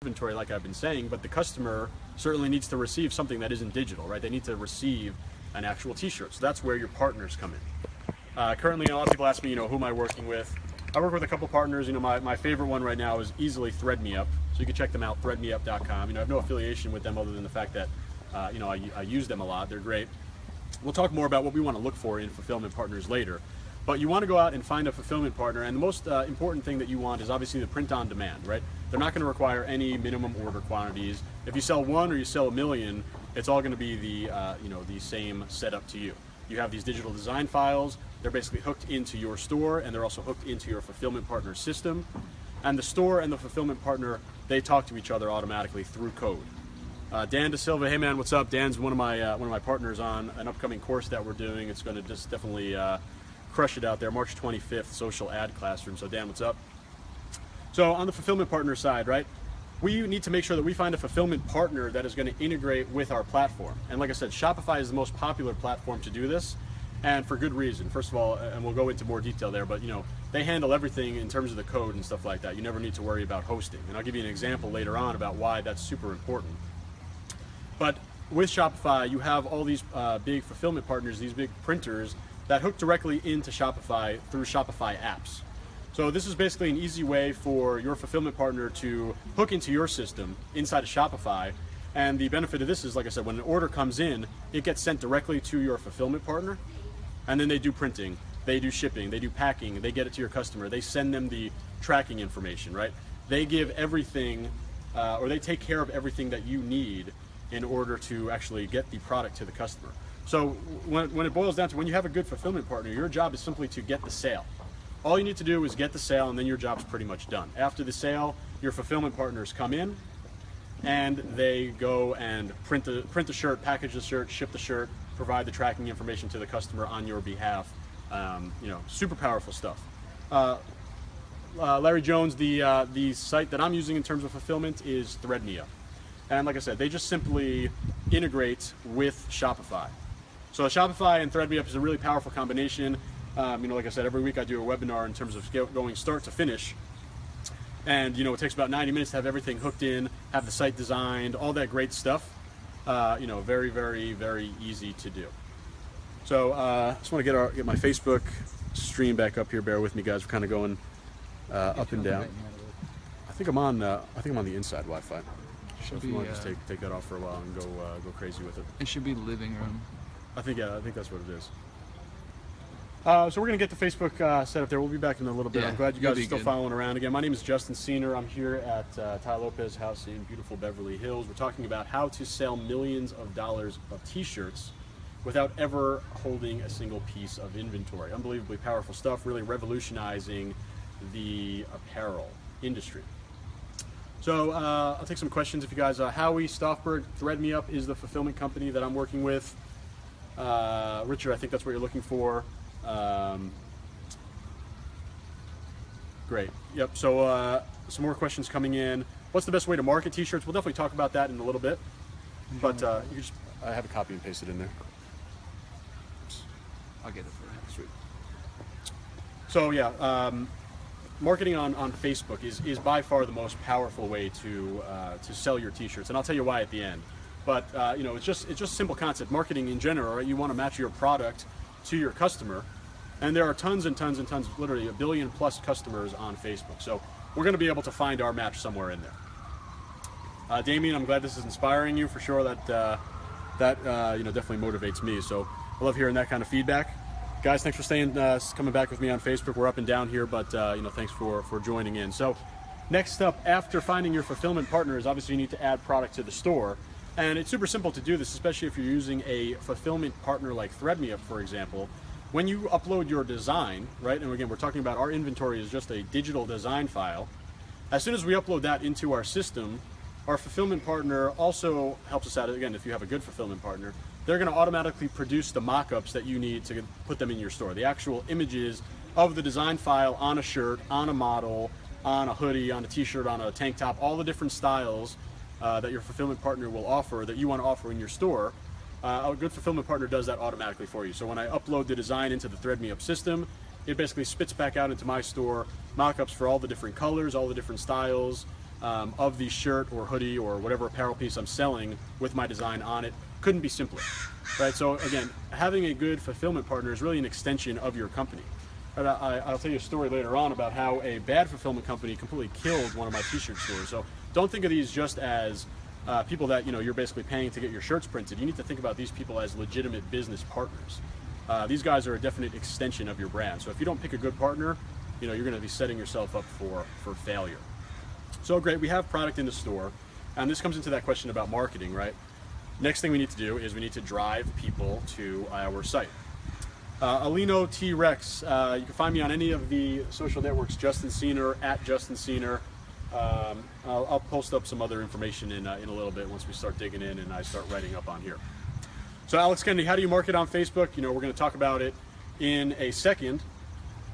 inventory, like I've been saying, but the customer certainly needs to receive something that isn't digital, right? They need to receive an actual t-shirt. So that's where your partners come in. Currently, a lot of people ask me, who am I working with? I work with a couple partners. My favorite one right now is easily ThreadMeUp. So you can check them out, threadmeup.com. I have no affiliation with them other than the fact that, I use them a lot. They're great. We'll talk more about what we want to look for in fulfillment partners later. But you want to go out and find a fulfillment partner, and the most important thing that you want is obviously the print on demand, right? They're not going to require any minimum order quantities. If you sell one or you sell 1,000,000, it's all going to be the same setup to you. You have these digital design files. They're basically hooked into your store, and they're also hooked into your fulfillment partner system. And the store and the fulfillment partner, they talk to each other automatically through code. Dan Da Silva, hey man, what's up? Dan's one of my partners on an upcoming course that we're doing. It's going to just definitely crush it out there. March 25th, social ad classroom. So Dan, what's up? So on the fulfillment partner side, right? We need to make sure that we find a fulfillment partner that is going to integrate with our platform. And like I said, Shopify is the most popular platform to do this, and for good reason. First of all, and we'll go into more detail there, but they handle everything in terms of the code and stuff like that. You never need to worry about hosting. And I'll give you an example later on about why that's super important. But with Shopify, you have all these big fulfillment partners, these big printers that hook directly into Shopify through Shopify apps. So this is basically an easy way for your fulfillment partner to hook into your system inside of Shopify. And the benefit of this is, like I said, when an order comes in, it gets sent directly to your fulfillment partner, and then they do printing, they do shipping, they do packing, they get it to your customer, they send them the tracking information, right? They give everything, or they take care of everything that you need in order to actually get the product to the customer. So when it boils down to, when you have a good fulfillment partner, your job is simply to get the sale. All you need to do is get the sale, and then your job's pretty much done. After the sale, your fulfillment partners come in, and they go and print the shirt, package the shirt, ship the shirt, provide the tracking information to the customer on your behalf. Super powerful stuff. Larry Jones, the site that I'm using in terms of fulfillment is ThreadMeUp. And like I said, they just simply integrate with Shopify. So Shopify and ThreadMeUp is a really powerful combination. Like I said, every week I do a webinar in terms of going start to finish. And it takes about 90 minutes to have everything hooked in, have the site designed, all that great stuff. Very, very, very easy to do. So I just want to get my Facebook stream back up here. Bear with me, guys. We're kind of going up and down. I think I'm on the inside Wi-Fi. So if you want to just take that off for a while and go crazy with it. It should be living room. I think that's what it is. So we're going to get the Facebook set up there. We'll be back in a little bit. Yeah, I'm glad you guys are still good. following around. Again, my name is Justin Seener. I'm here at Tai Lopez house in beautiful Beverly Hills. We're talking about how to sell millions of dollars of t-shirts without ever holding a single piece of inventory. Unbelievably powerful stuff, really revolutionizing the apparel industry. So I'll take some questions if you guys. Howie Stoffberg, ThreadMeUp is the fulfillment company that I'm working with. Richard, I think that's what you're looking for. Great. Yep. So some more questions coming in. What's the best way to market t-shirts? We'll definitely talk about that in a little bit. But you just have a copy and paste it in there. I'll get it for you. Sweet. So yeah, marketing on Facebook is by far the most powerful way to sell your t-shirts, and I'll tell you why at the end. But it's just a simple concept. Marketing in general, right? You want to match your product to your customer, and there are tons and tons and tons, literally 1 billion plus customers on Facebook. So we're going to be able to find our match somewhere in there. Damien, I'm glad this is inspiring you for sure. That definitely motivates me. So I love hearing that kind of feedback. Guys, thanks for coming back with me on Facebook. We're up and down here, but thanks for joining in. So next up, after finding your fulfillment partners, obviously you need to add product to the store. And it's super simple to do this, especially if you're using a fulfillment partner like ThreadMeUp, for example. When you upload your design, right, and again, we're talking about our inventory is just a digital design file. As soon as we upload that into our system, our fulfillment partner also helps us out. Again, if you have a good fulfillment partner, they're going to automatically produce the mock-ups that you need to put them in your store. The actual images of the design file on a shirt, on a model, on a hoodie, on a t-shirt, on a tank top, all the different styles that your fulfillment partner will offer, that you want to offer in your store. A good fulfillment partner does that automatically for you. So when I upload the design into the ThreadMeUp system, it basically spits back out into my store mock-ups for all the different colors, all the different styles, of the shirt or hoodie or whatever apparel piece I'm selling with my design on it. Couldn't be simpler, right? So again, having a good fulfillment partner is really an extension of your company. And I'll tell you a story later on about how a bad fulfillment company completely killed one of my t-shirt stores. So don't think of these just as people that you're basically paying to get your shirts printed. You need to think about these people as legitimate business partners. These guys are a definite extension of your brand. So if you don't pick a good partner, you're going to be setting yourself up for failure. So great, we have product in the store, and this comes into that question about marketing, right? Next thing we need to do is we need to drive people to our site. Alino T-Rex, you can find me on any of the social networks, Justin Siener, @JustinSiener. I'll post up some other information in a little bit once we start digging in and I start writing up on here. So Alex Kennedy, how do you market on Facebook? We're going to talk about it in a second.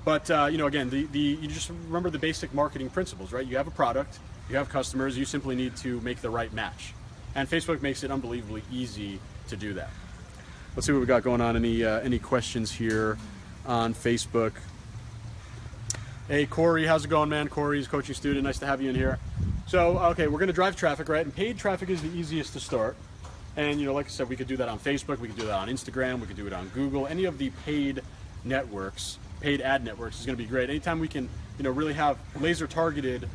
But again, you just remember the basic marketing principles, right? You have a product, you have customers, you simply need to make the right match. And Facebook makes it unbelievably easy to do that. Let's see what we got going on. Any questions here on Facebook? Hey, Corey, how's it going, man? Corey's coaching student. Nice to have you in here. So, okay, we're going to drive traffic, right? And paid traffic is the easiest to start. And, like I said, we could do that on Facebook. We could do that on Instagram. We could do it on Google. Any of the paid networks, paid ad networks is going to be great. Anytime we can, really have laser targeted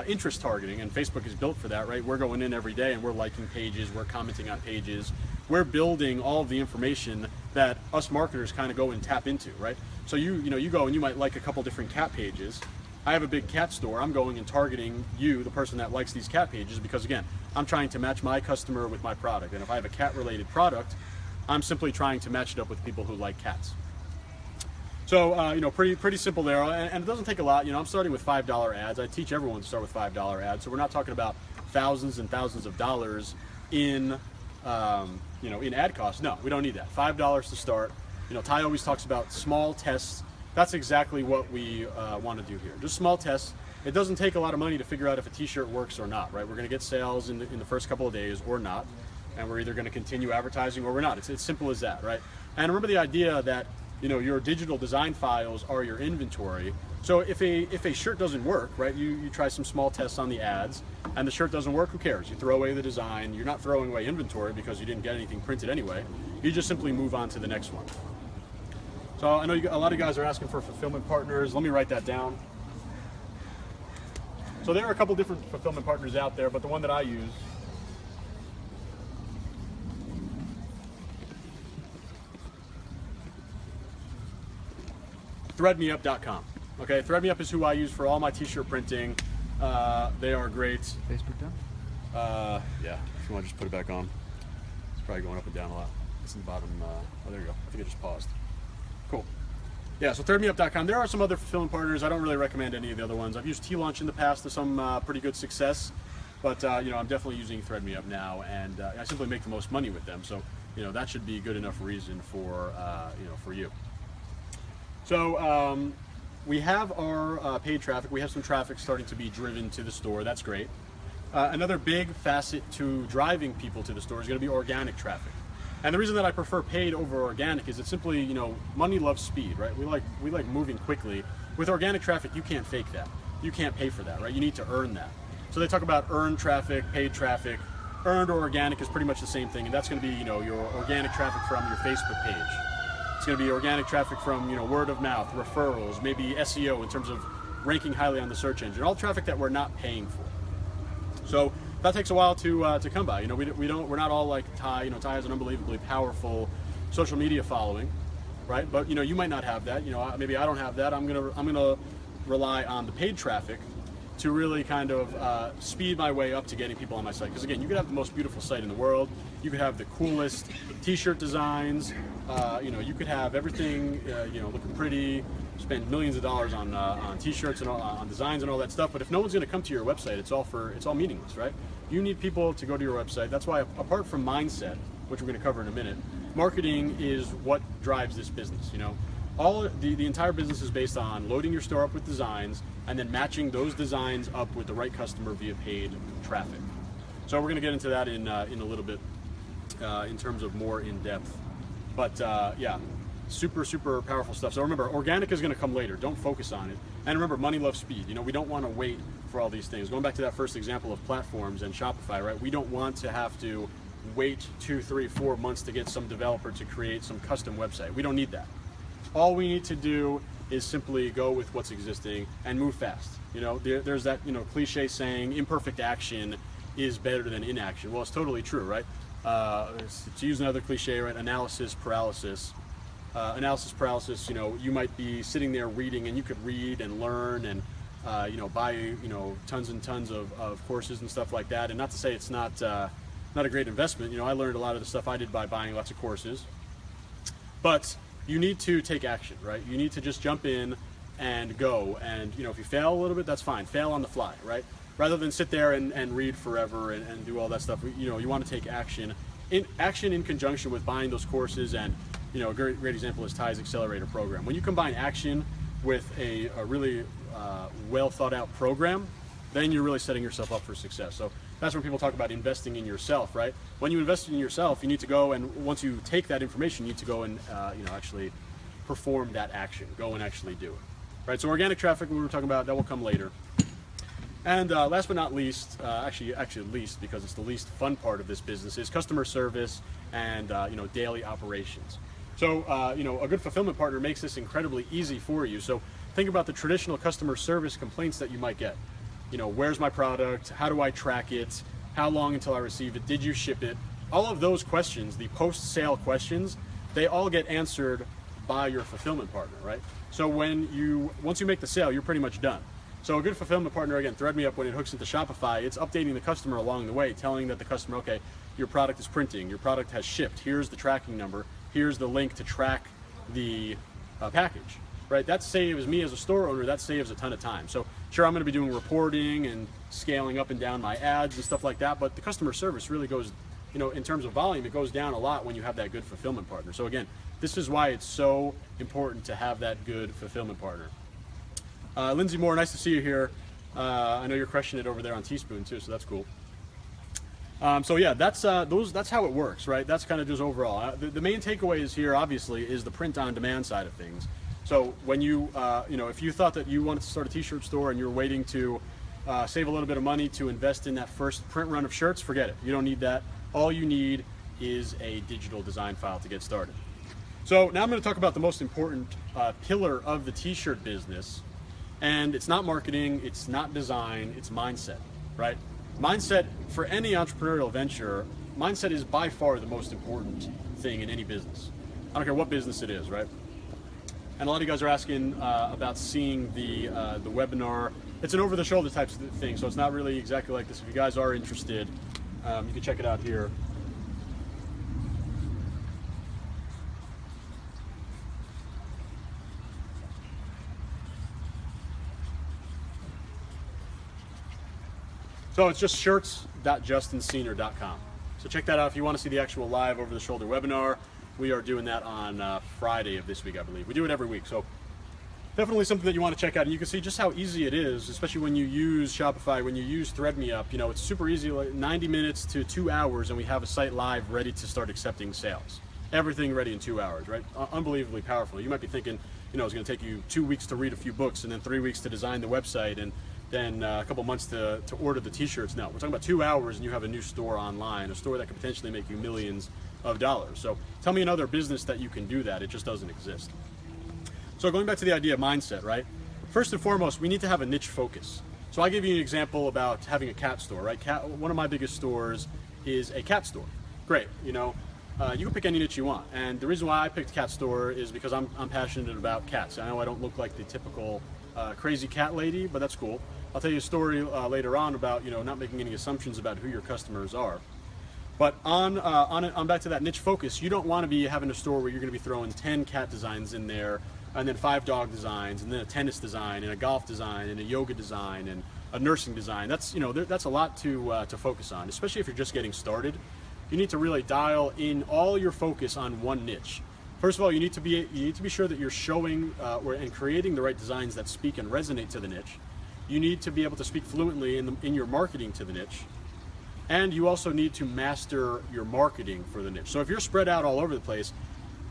interest targeting, and Facebook is built for that, right? We're going in every day and we're liking pages, we're commenting on pages, we're building all of the information that us marketers kind of go and tap into, right? So you go and you might like a couple different cat pages. I have a big cat store. I'm going and targeting you, the person that likes these cat pages, because again, I'm trying to match my customer with my product. And if I have a cat related product, I'm simply trying to match it up with people who like cats. So, pretty simple there, and it doesn't take a lot. I'm starting with $5 ads. I teach everyone to start with $5 ads. So we're not talking about thousands and thousands of dollars in, in ad costs. No, we don't need that. $5 to start. Tai always talks about small tests. That's exactly what we want to do here. Just small tests. It doesn't take a lot of money to figure out if a t-shirt works or not, right? We're going to get sales in the first couple of days or not, and we're either going to continue advertising or we're not. It's simple as that, right? And remember the idea that your digital design files are your inventory. So if a shirt doesn't work, right, you try some small tests on the ads and the shirt doesn't work, who cares? You throw away the design. You're not throwing away inventory because you didn't get anything printed anyway. You just simply move on to the next one. So I know a lot of guys are asking for fulfillment partners. Let me write that down. So there are a couple different fulfillment partners out there, but the one that I use threadmeup.com. Okay, Threadmeup is who I use for all my t-shirt printing. They are great. Facebook down? Yeah, if you want to just put it back on. It's probably going up and down a lot. It's in the bottom. Oh, there you go. I think it just paused. Cool. Yeah, so Threadmeup.com. There are some other fulfillment partners. I don't really recommend any of the other ones. I've used T-Launch in the past to some pretty good success, but I'm definitely using Threadmeup now, and I simply make the most money with them. So that should be good enough reason for for you. So we have our paid traffic. We have some traffic starting to be driven to the store. That's great. Another big facet to driving people to the store is going to be organic traffic. And the reason that I prefer paid over organic is it's simply, money loves speed, right? We like moving quickly. With organic traffic, you can't fake that. You can't pay for that, right? You need to earn that. So they talk about earned traffic, paid traffic. Earned or organic is pretty much the same thing, and that's going to be, your organic traffic from your Facebook page. It's going to be organic traffic from, word of mouth, referrals, maybe SEO in terms of ranking highly on the search engine, all traffic that we're not paying for. So that takes a while to come by. We're not all like Tai. Tai has an unbelievably powerful social media following, right? But you might not have that. Maybe I don't have that. I'm gonna rely on the paid traffic to really kind of speed my way up to getting people on my site. Because again, you could have the most beautiful site in the world. You could have the coolest t-shirt designs. You could have everything, looking pretty. Spend millions of dollars on t-shirts and on designs and all that stuff. But if no one's going to come to your website, it's all meaningless, right? You need people to go to your website. That's why, apart from mindset, which we're going to cover in a minute, marketing is what drives this business. All the entire business is based on loading your store up with designs and then matching those designs up with the right customer via paid traffic. So we're going to get into that in a little bit in terms of more in depth. But yeah, Super, super powerful stuff. So remember, organic is going to come later. Don't focus on it. And remember, money loves speed. You know, we don't want to wait for all these things. Going back to that first example of platforms and Shopify, right? We don't want to have to wait 2, 3, 4 months to get some developer to create some custom website. We don't need that. All we need to do is simply go with what's existing and move fast. You know, there's that, you know, cliche saying, imperfect action is better than inaction. Well, it's totally true, right? To use another cliche, right? Analysis paralysis. Analysis paralysis, you know, you might be sitting there reading, and you could read and learn and, you know, buy, you know, tons and tons of courses and stuff like that. And not to say it's not a great investment. You know, I learned a lot of the stuff I did by buying lots of courses. But you need to take action, right? You need to just jump in and go. And, you know, if you fail a little bit, that's fine. Fail on the fly, right? Rather than sit there and read forever and do all that stuff, you know, you want to take action. In conjunction with buying those courses. And, you know, a great example is Tai's Accelerator program. When you combine action with a really well thought out program, then you're really setting yourself up for success. So that's when people talk about investing in yourself, right? When you invest in yourself, you need to go, and once you take that information, you need to go and you know, actually perform that action. Go and actually do it, right? So organic traffic, we were talking about, that will come later. And last but not least, actually least, because it's the least fun part of this business, is customer service and you know, daily operations. So you know, a good fulfillment partner makes this incredibly easy for you. So think about the traditional customer service complaints that you might get. You know, where's my product? How do I track it? How long until I receive it? Did you ship it? All of those questions, the post-sale questions, they all get answered by your fulfillment partner, right? So once you make the sale, you're pretty much done. So a good fulfillment partner, again, ThreadMeUp, when it hooks into Shopify, it's updating the customer along the way, telling that the customer, okay, your product is printing, your product has shipped, here's the tracking number, here's the link to track the package, right? That saves me as a store owner, that saves a ton of time. So sure, I'm going to be doing reporting and scaling up and down my ads and stuff like that, but the customer service really goes, you know, in terms of volume, it goes down a lot when you have that good fulfillment partner. So again, this is why it's so important to have that good fulfillment partner. Lindsay Moore, nice to see you here. I know you're crushing it over there on Teaspoon too, so that's cool. So yeah, that's how it works, right? That's kind of just overall. The main takeaways here, obviously, is the print-on-demand side of things. So when you know, if you thought that you wanted to start a t-shirt store and you're waiting to save a little bit of money to invest in that first print run of shirts, forget it. You don't need that. All you need is a digital design file to get started. So now I'm going to talk about the most important pillar of the t-shirt business. And it's not marketing, it's not design, it's mindset, right? Mindset, for any entrepreneurial venture, mindset is by far the most important thing in any business. I don't care what business it is, right? And a lot of you guys are asking about seeing the webinar. It's an over-the-shoulder type of thing, so it's not really exactly like this. If you guys are interested, you can check it out here. So it's just shirts.justinscener.com. So check that out if you want to see the actual live over-the-shoulder webinar. We are doing that on Friday of this week, I believe. We do it every week, so definitely something that you want to check out. And you can see just how easy it is, especially when you use Shopify, when you use ThreadMeUp. You know, it's super easy, like 90 minutes to 2 hours, and we have a site live ready to start accepting sales. Everything ready in 2 hours, right? Unbelievably powerful. You might be thinking, you know, it's going to take you 2 weeks to read a few books and then 3 weeks to design the website and then a couple months to order the t-shirts. No, we're talking about 2 hours and you have a new store online, a store that could potentially make you millions of dollars. So tell me another business that you can do that. It just doesn't exist. So going back to the idea of mindset, right? First and foremost, we need to have a niche focus. So I give you an example about having a cat store, right? One of my biggest stores is a cat store. Great, you know, you can pick any niche you want. And the reason why I picked cat store is because I'm passionate about cats. I know I don't look like the typical crazy cat lady, but that's cool. I'll tell you a story later on about, you know, not making any assumptions about who your customers are. But on back to that niche focus, you don't want to be having a store where you're going to be throwing 10 cat designs in there, and then 5 dog designs, and then a tennis design, and a golf design, and a yoga design, and a nursing design. That's, you know, that's a lot to focus on, especially if you're just getting started. You need to really dial in all your focus on one niche. First of all, you need to be sure that you're showing and creating the right designs that speak and resonate to the niche. You need to be able to speak fluently in your marketing to the niche. And you also need to master your marketing for the niche. So if you're spread out all over the place,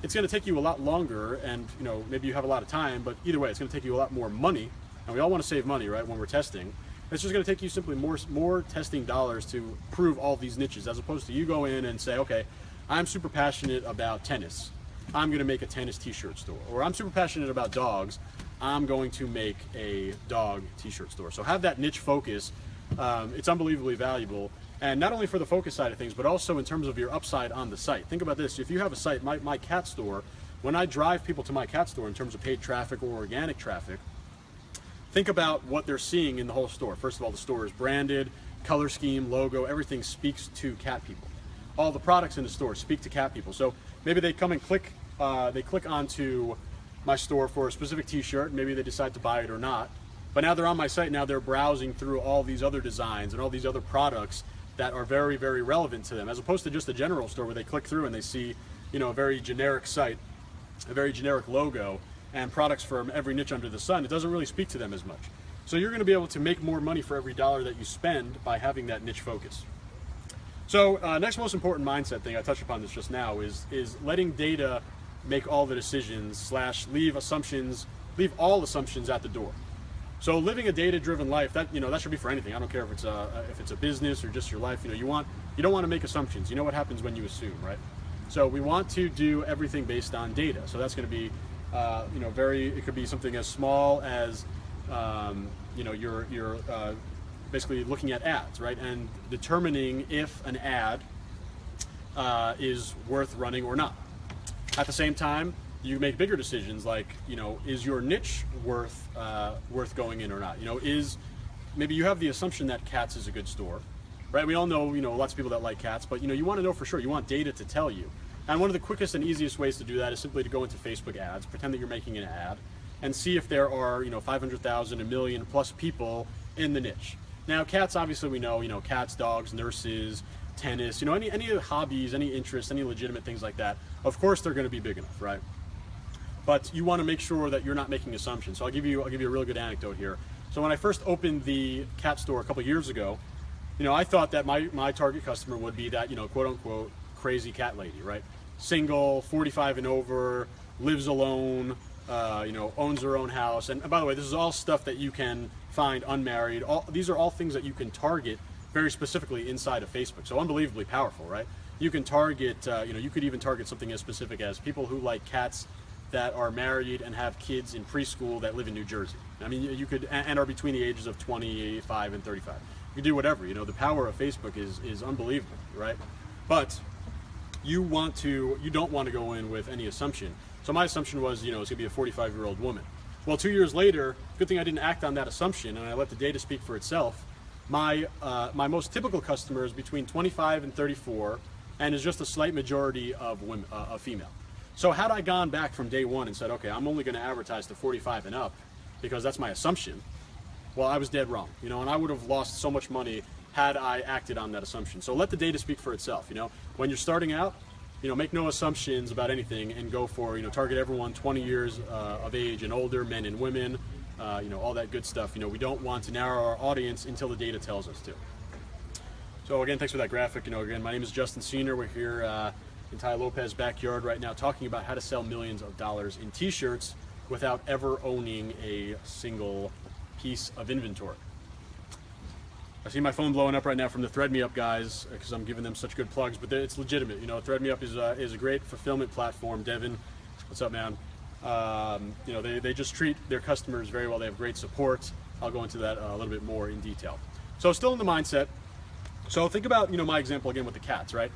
it's going to take you a lot longer, and maybe you have a lot of time, but either way, it's going to take you a lot more money, and we all want to save money, right, when we're testing. It's just going to take you simply more testing dollars to prove all these niches, as opposed to you go in and say, okay, I'm super passionate about tennis. I'm going to make a tennis t-shirt store. Or I'm super passionate about dogs. I'm going to make a dog t-shirt store. So have that niche focus. It's unbelievably valuable. And not only for the focus side of things, but also in terms of your upside on the site. Think about this. If you have a site, my cat store, when I drive people to my cat store in terms of paid traffic or organic traffic, think about what they're seeing in the whole store. First of all, the store is branded, color scheme, logo, everything speaks to cat people. All the products in the store speak to cat people. So maybe they come and click onto my store for a specific t-shirt, maybe they decide to buy it or not. But now they're on my site, now they're browsing through all these other designs and all these other products that are very, very relevant to them, as opposed to just a general store where they click through and they see, a very generic site, a very generic logo, and products from every niche under the sun. It doesn't really speak to them as much. So you're going to be able to make more money for every dollar that you spend by having that niche focus. So next most important mindset thing, I touched upon this just now, is letting data make all the decisions / leave all assumptions at the door. So living a data-driven life, that should be for anything. I don't care if it's a business or just your life. You don't want to make assumptions. You know what happens when you assume, right? So we want to do everything based on data. So that's going to be it could be something as small as you're basically looking at ads, right, and determining if an ad is worth running or not. At the same time, you make bigger decisions like, is your niche worth going in or not? Maybe you have the assumption that cats is a good store, right? We all know, lots of people that like cats, but you want to know for sure. You want data to tell you. And one of the quickest and easiest ways to do that is simply to go into Facebook ads, pretend that you're making an ad, and see if there are 500,000, 1 million plus people in the niche. Now, cats, obviously we know, cats, dogs, nurses, tennis, any hobbies, any interests, any legitimate things like that. Of course, they're going to be big enough, right? But you want to make sure that you're not making assumptions. So I'll give you a really good anecdote here. So when I first opened the cat store a couple years ago, I thought that my target customer would be that, quote unquote, crazy cat lady, right? Single, 45 and over, lives alone, owns her own house. And by the way, this is all stuff that you can find unmarried. These are all things that you can target very specifically inside of Facebook. So unbelievably powerful, right? You can target, you could even target something as specific as people who like cats that are married and have kids in preschool that live in New Jersey. I mean, you could, and are between the ages of 25 and 35. You can do whatever. The power of Facebook is unbelievable, right? But you don't want to go in with any assumption. So my assumption was, it's going to be a 45-year-old woman. Well, 2 years later, good thing I didn't act on that assumption and I let the data speak for itself. My most typical customer is between 25 and 34, and is just a slight majority of women, female. So had I gone back from day one and said, okay, I'm only going to advertise to 45 and up because that's my assumption, well, I was dead wrong, and I would have lost so much money had I acted on that assumption. So let the data speak for itself. When you're starting out, make no assumptions about anything and go for, target everyone 20 years of age and older, men and women, all that good stuff. We don't want to narrow our audience until the data tells us to. So again, thanks for that graphic. Again, my name is Justin Senior. We're here in Tai Lopez backyard right now talking about how to sell millions of dollars in t-shirts without ever owning a single piece of inventory. I see my phone blowing up right now from the Thread Me Up guys because I'm giving them such good plugs, but it's legitimate. Thread Me Up is a great fulfillment platform. Devin, what's up, man? They just treat their customers very well. They have great support. I'll go into that a little bit more in detail. So still in the mindset. So think about my example again with the cats, right?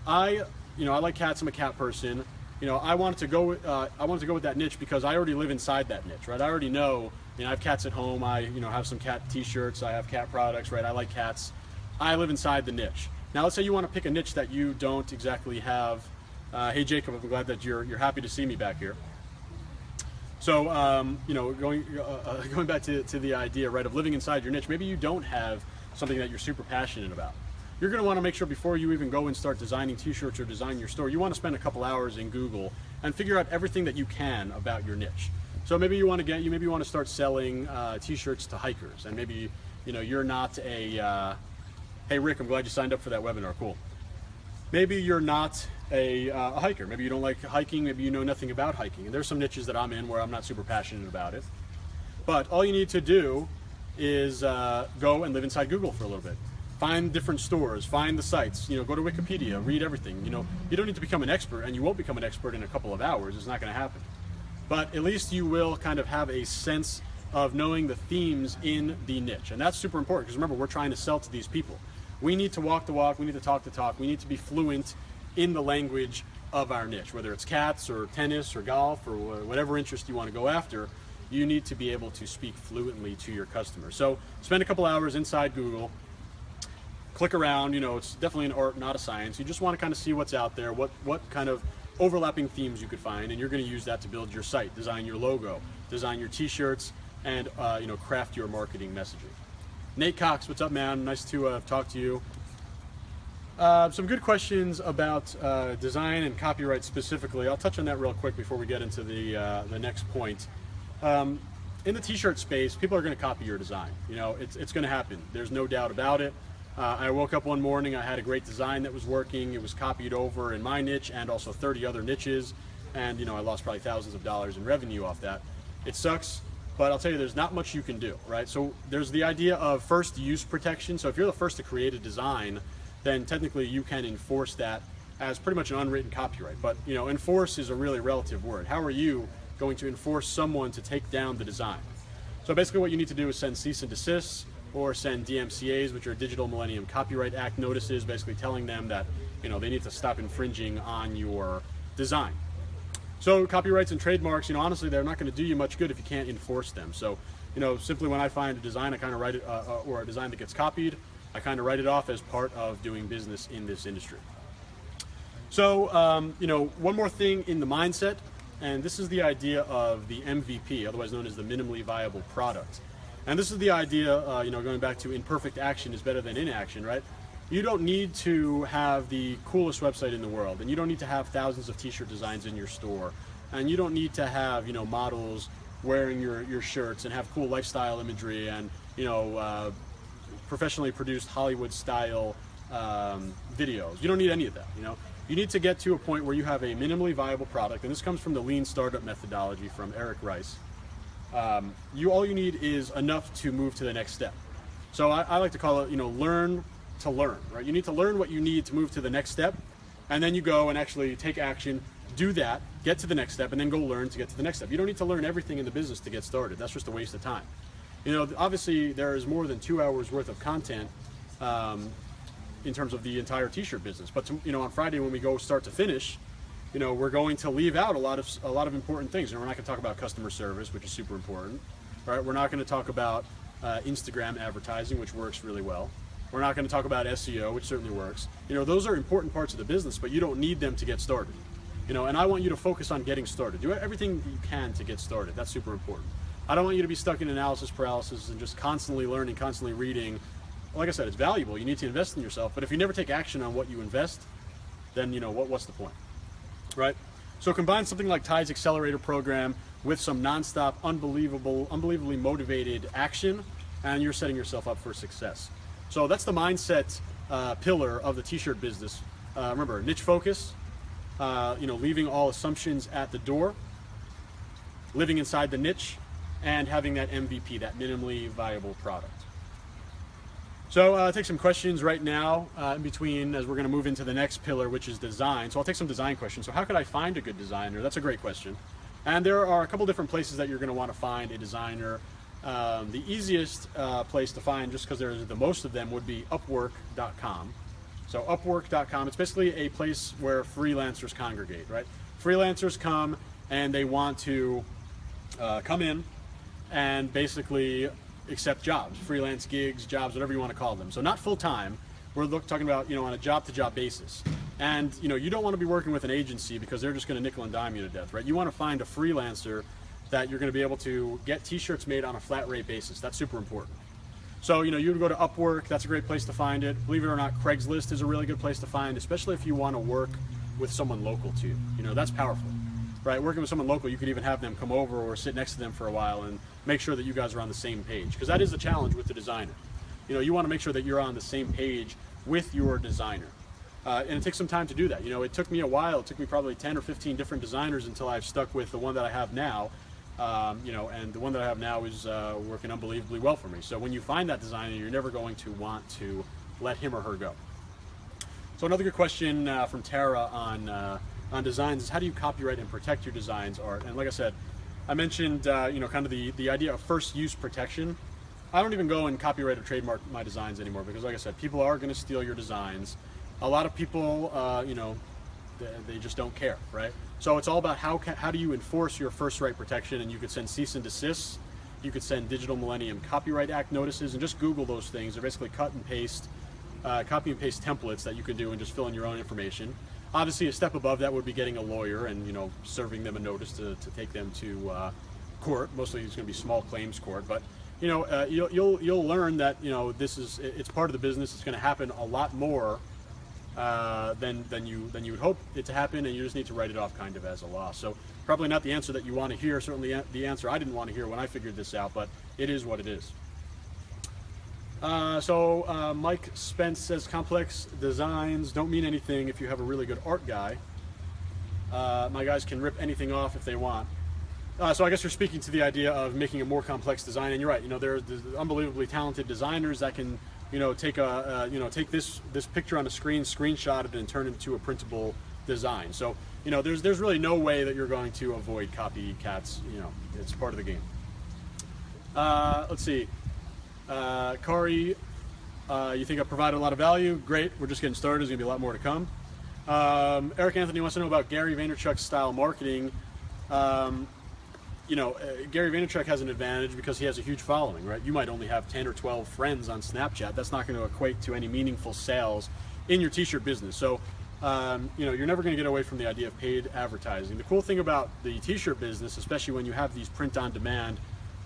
I like cats. I'm a cat person. I wanted to go with that niche because I already live inside that niche, right? I already know. I have cats at home. I have some cat t-shirts. I have cat products, right? I like cats. I live inside the niche. Now let's say you want to pick a niche that you don't exactly have. Hey Jacob, I'm glad that you're happy to see me back here. So going back to the idea, right, of living inside your niche. Maybe you don't have something that you're super passionate about. You're going to want to make sure before you even go and start designing t-shirts or design your store, you want to spend a couple hours in Google and figure out everything that you can about your niche. So maybe you want to start selling t-shirts to hikers, and maybe you're not a hey Rick, I'm glad you signed up for that webinar. Cool. Maybe you're not a hiker. Maybe you don't like hiking, maybe you know nothing about hiking. And there's some niches that I'm in where I'm not super passionate about it. But all you need to do is go and live inside Google for a little bit. Find different stores, find the sites, go to Wikipedia, read everything. You don't need to become an expert, and you won't become an expert in a couple of hours. It's not going to happen. But at least you will kind of have a sense of knowing the themes in the niche. And that's super important, because remember, we're trying to sell to these people. We need to walk the walk, we need to talk the talk, we need to be fluent in the language of our niche, whether it's cats or tennis or golf or whatever interest you want to go after. You need to be able to speak fluently to your customers. So spend a couple hours inside Google, click around. It's definitely an art, not a science. You just want to kind of see what's out there, what kind of overlapping themes you could find, and you're going to use that to build your site, design your logo, design your t-shirts, and craft your marketing messaging. Nate Cox, what's up, man? Nice to talk to you. Some good questions about design and copyright specifically. I'll touch on that real quick before we get into the next point. In the t-shirt space, people are going to copy your design. It's going to happen. There's no doubt about it. I woke up one morning, I had a great design that was working. It was copied over in my niche and also 30 other niches. And I lost probably thousands of dollars in revenue off that. It sucks, but I'll tell you, there's not much you can do, right? So there's the idea of first use protection. So if you're the first to create a design, then technically you can enforce that as pretty much an unwritten copyright. But enforce is a really relative word. How are you going to enforce someone to take down the design? So basically what you need to do is send cease and desists, or send DMCAs, which are Digital Millennium Copyright Act notices, basically telling them that they need to stop infringing on your design. So copyrights and trademarks, honestly, they're not going to do you much good if you can't enforce them. So simply when I find a design, I kind of write it, or a design that gets copied, I kind of write it off as part of doing business in this industry. So one more thing in the mindset, and this is the idea of the MVP, otherwise known as the minimally viable product. And this is the idea, going back to imperfect action is better than inaction, right? You don't need to have the coolest website in the world, and you don't need to have thousands of t-shirt designs in your store, and you don't need to have, models wearing your shirts and have cool lifestyle imagery and, professionally produced Hollywood style videos. You don't need any of that, You need to get to a point where you have a minimally viable product, and this comes from the lean startup methodology from Eric Rice. All you need is enough to move to the next step. So I like to call it, learn to learn, right? You need to learn what you need to move to the next step, and then you go and actually take action, do that, get to the next step, and then go learn to get to the next step. You don't need to learn everything in the business to get started. That's just a waste of time. Obviously there is more than 2 hours worth of content in terms of the entire t-shirt business. But on Friday when we go start to finish, we're going to leave out a lot of important things. We're not going to talk about customer service, which is super important. Right? We're not going to talk about Instagram advertising, which works really well. We're not going to talk about SEO, which certainly works. Those are important parts of the business, but you don't need them to get started. And I want you to focus on getting started. Do everything you can to get started. That's super important. I don't want you to be stuck in analysis paralysis and just constantly learning, constantly reading. Like I said, it's valuable. You need to invest in yourself, but if you never take action on what you invest, then what's the point? Right? So combine something like Tai's Accelerator program with some nonstop, unbelievably motivated action, and you're setting yourself up for success. So that's the mindset pillar of the t-shirt business. Remember, niche focus, leaving all assumptions at the door, living inside the niche, and having that MVP, that minimally viable product. So I'll take some questions right now in between as we're going to move into the next pillar, which is design. So I'll take some design questions. So how could I find a good designer? That's a great question. And there are a couple different places that you're going to want to find a designer. The easiest place to find, just because there's the most of them, would be Upwork.com. So Upwork.com, it's basically a place where freelancers congregate, right? Freelancers come and they want to come in and basically accept jobs, freelance gigs, jobs, whatever you want to call them. So not full-time, we're talking about, on a job-to-job basis. And, you don't want to be working with an agency because they're just going to nickel and dime you to death, right? You want to find a freelancer that you're going to be able to get t-shirts made on a flat rate basis. That's super important. So, you would go to Upwork, that's a great place to find it. Believe it or not, Craigslist is a really good place to find, especially if you want to work with someone local to you. That's powerful. Right, working with someone local, you could even have them come over or sit next to them for a while and make sure that you guys are on the same page, because that is the challenge with the designer. You want to make sure that you're on the same page with your designer. And it takes some time to do that. It took me a while. It took me probably 10 or 15 different designers until I've stuck with the one that I have now. And the one that I have now is working unbelievably well for me. So when you find that designer, you're never going to want to let him or her go. So another good question from Tara on designs is, how do you copyright and protect your designs, Art? And like I said, I mentioned kind of the idea of first use protection. I don't even go and copyright or trademark my designs anymore because, like I said, people are going to steal your designs. A lot of people, they just don't care, right? So it's all about how do you enforce your first right protection, and you could send cease and desists, you could send Digital Millennium Copyright Act notices, and just Google those things. They're basically copy and paste templates that you can do and just fill in your own information. Obviously, a step above that would be getting a lawyer and serving them a notice to take them to court. Mostly it's going to be small claims court, but you'll learn that it's part of the business. It's going to happen a lot more than you would hope it to happen, and you just need to write it off kind of as a loss. So probably not the answer that you want to hear, certainly the answer I didn't want to hear when I figured this out, but it is what it is. Mike Spence says, complex designs don't mean anything if you have a really good art guy. My guys can rip anything off if they want. So I guess you're speaking to the idea of making a more complex design, and you're right. There's unbelievably talented designers that can take this picture on a screen, screenshot it, and turn it into a printable design. So there's really no way that you're going to avoid copycats. It's part of the game. Let's see. Kari, you think I provided a lot of value? Great. We're just getting started. There's going to be a lot more to come. Eric Anthony wants to know about Gary Vaynerchuk's style marketing. Gary Vaynerchuk has an advantage because he has a huge following, right? You might only have 10 or 12 friends on Snapchat. That's not going to equate to any meaningful sales in your t-shirt business. So, you're never going to get away from the idea of paid advertising. The cool thing about the t-shirt business, especially when you have these print-on-demand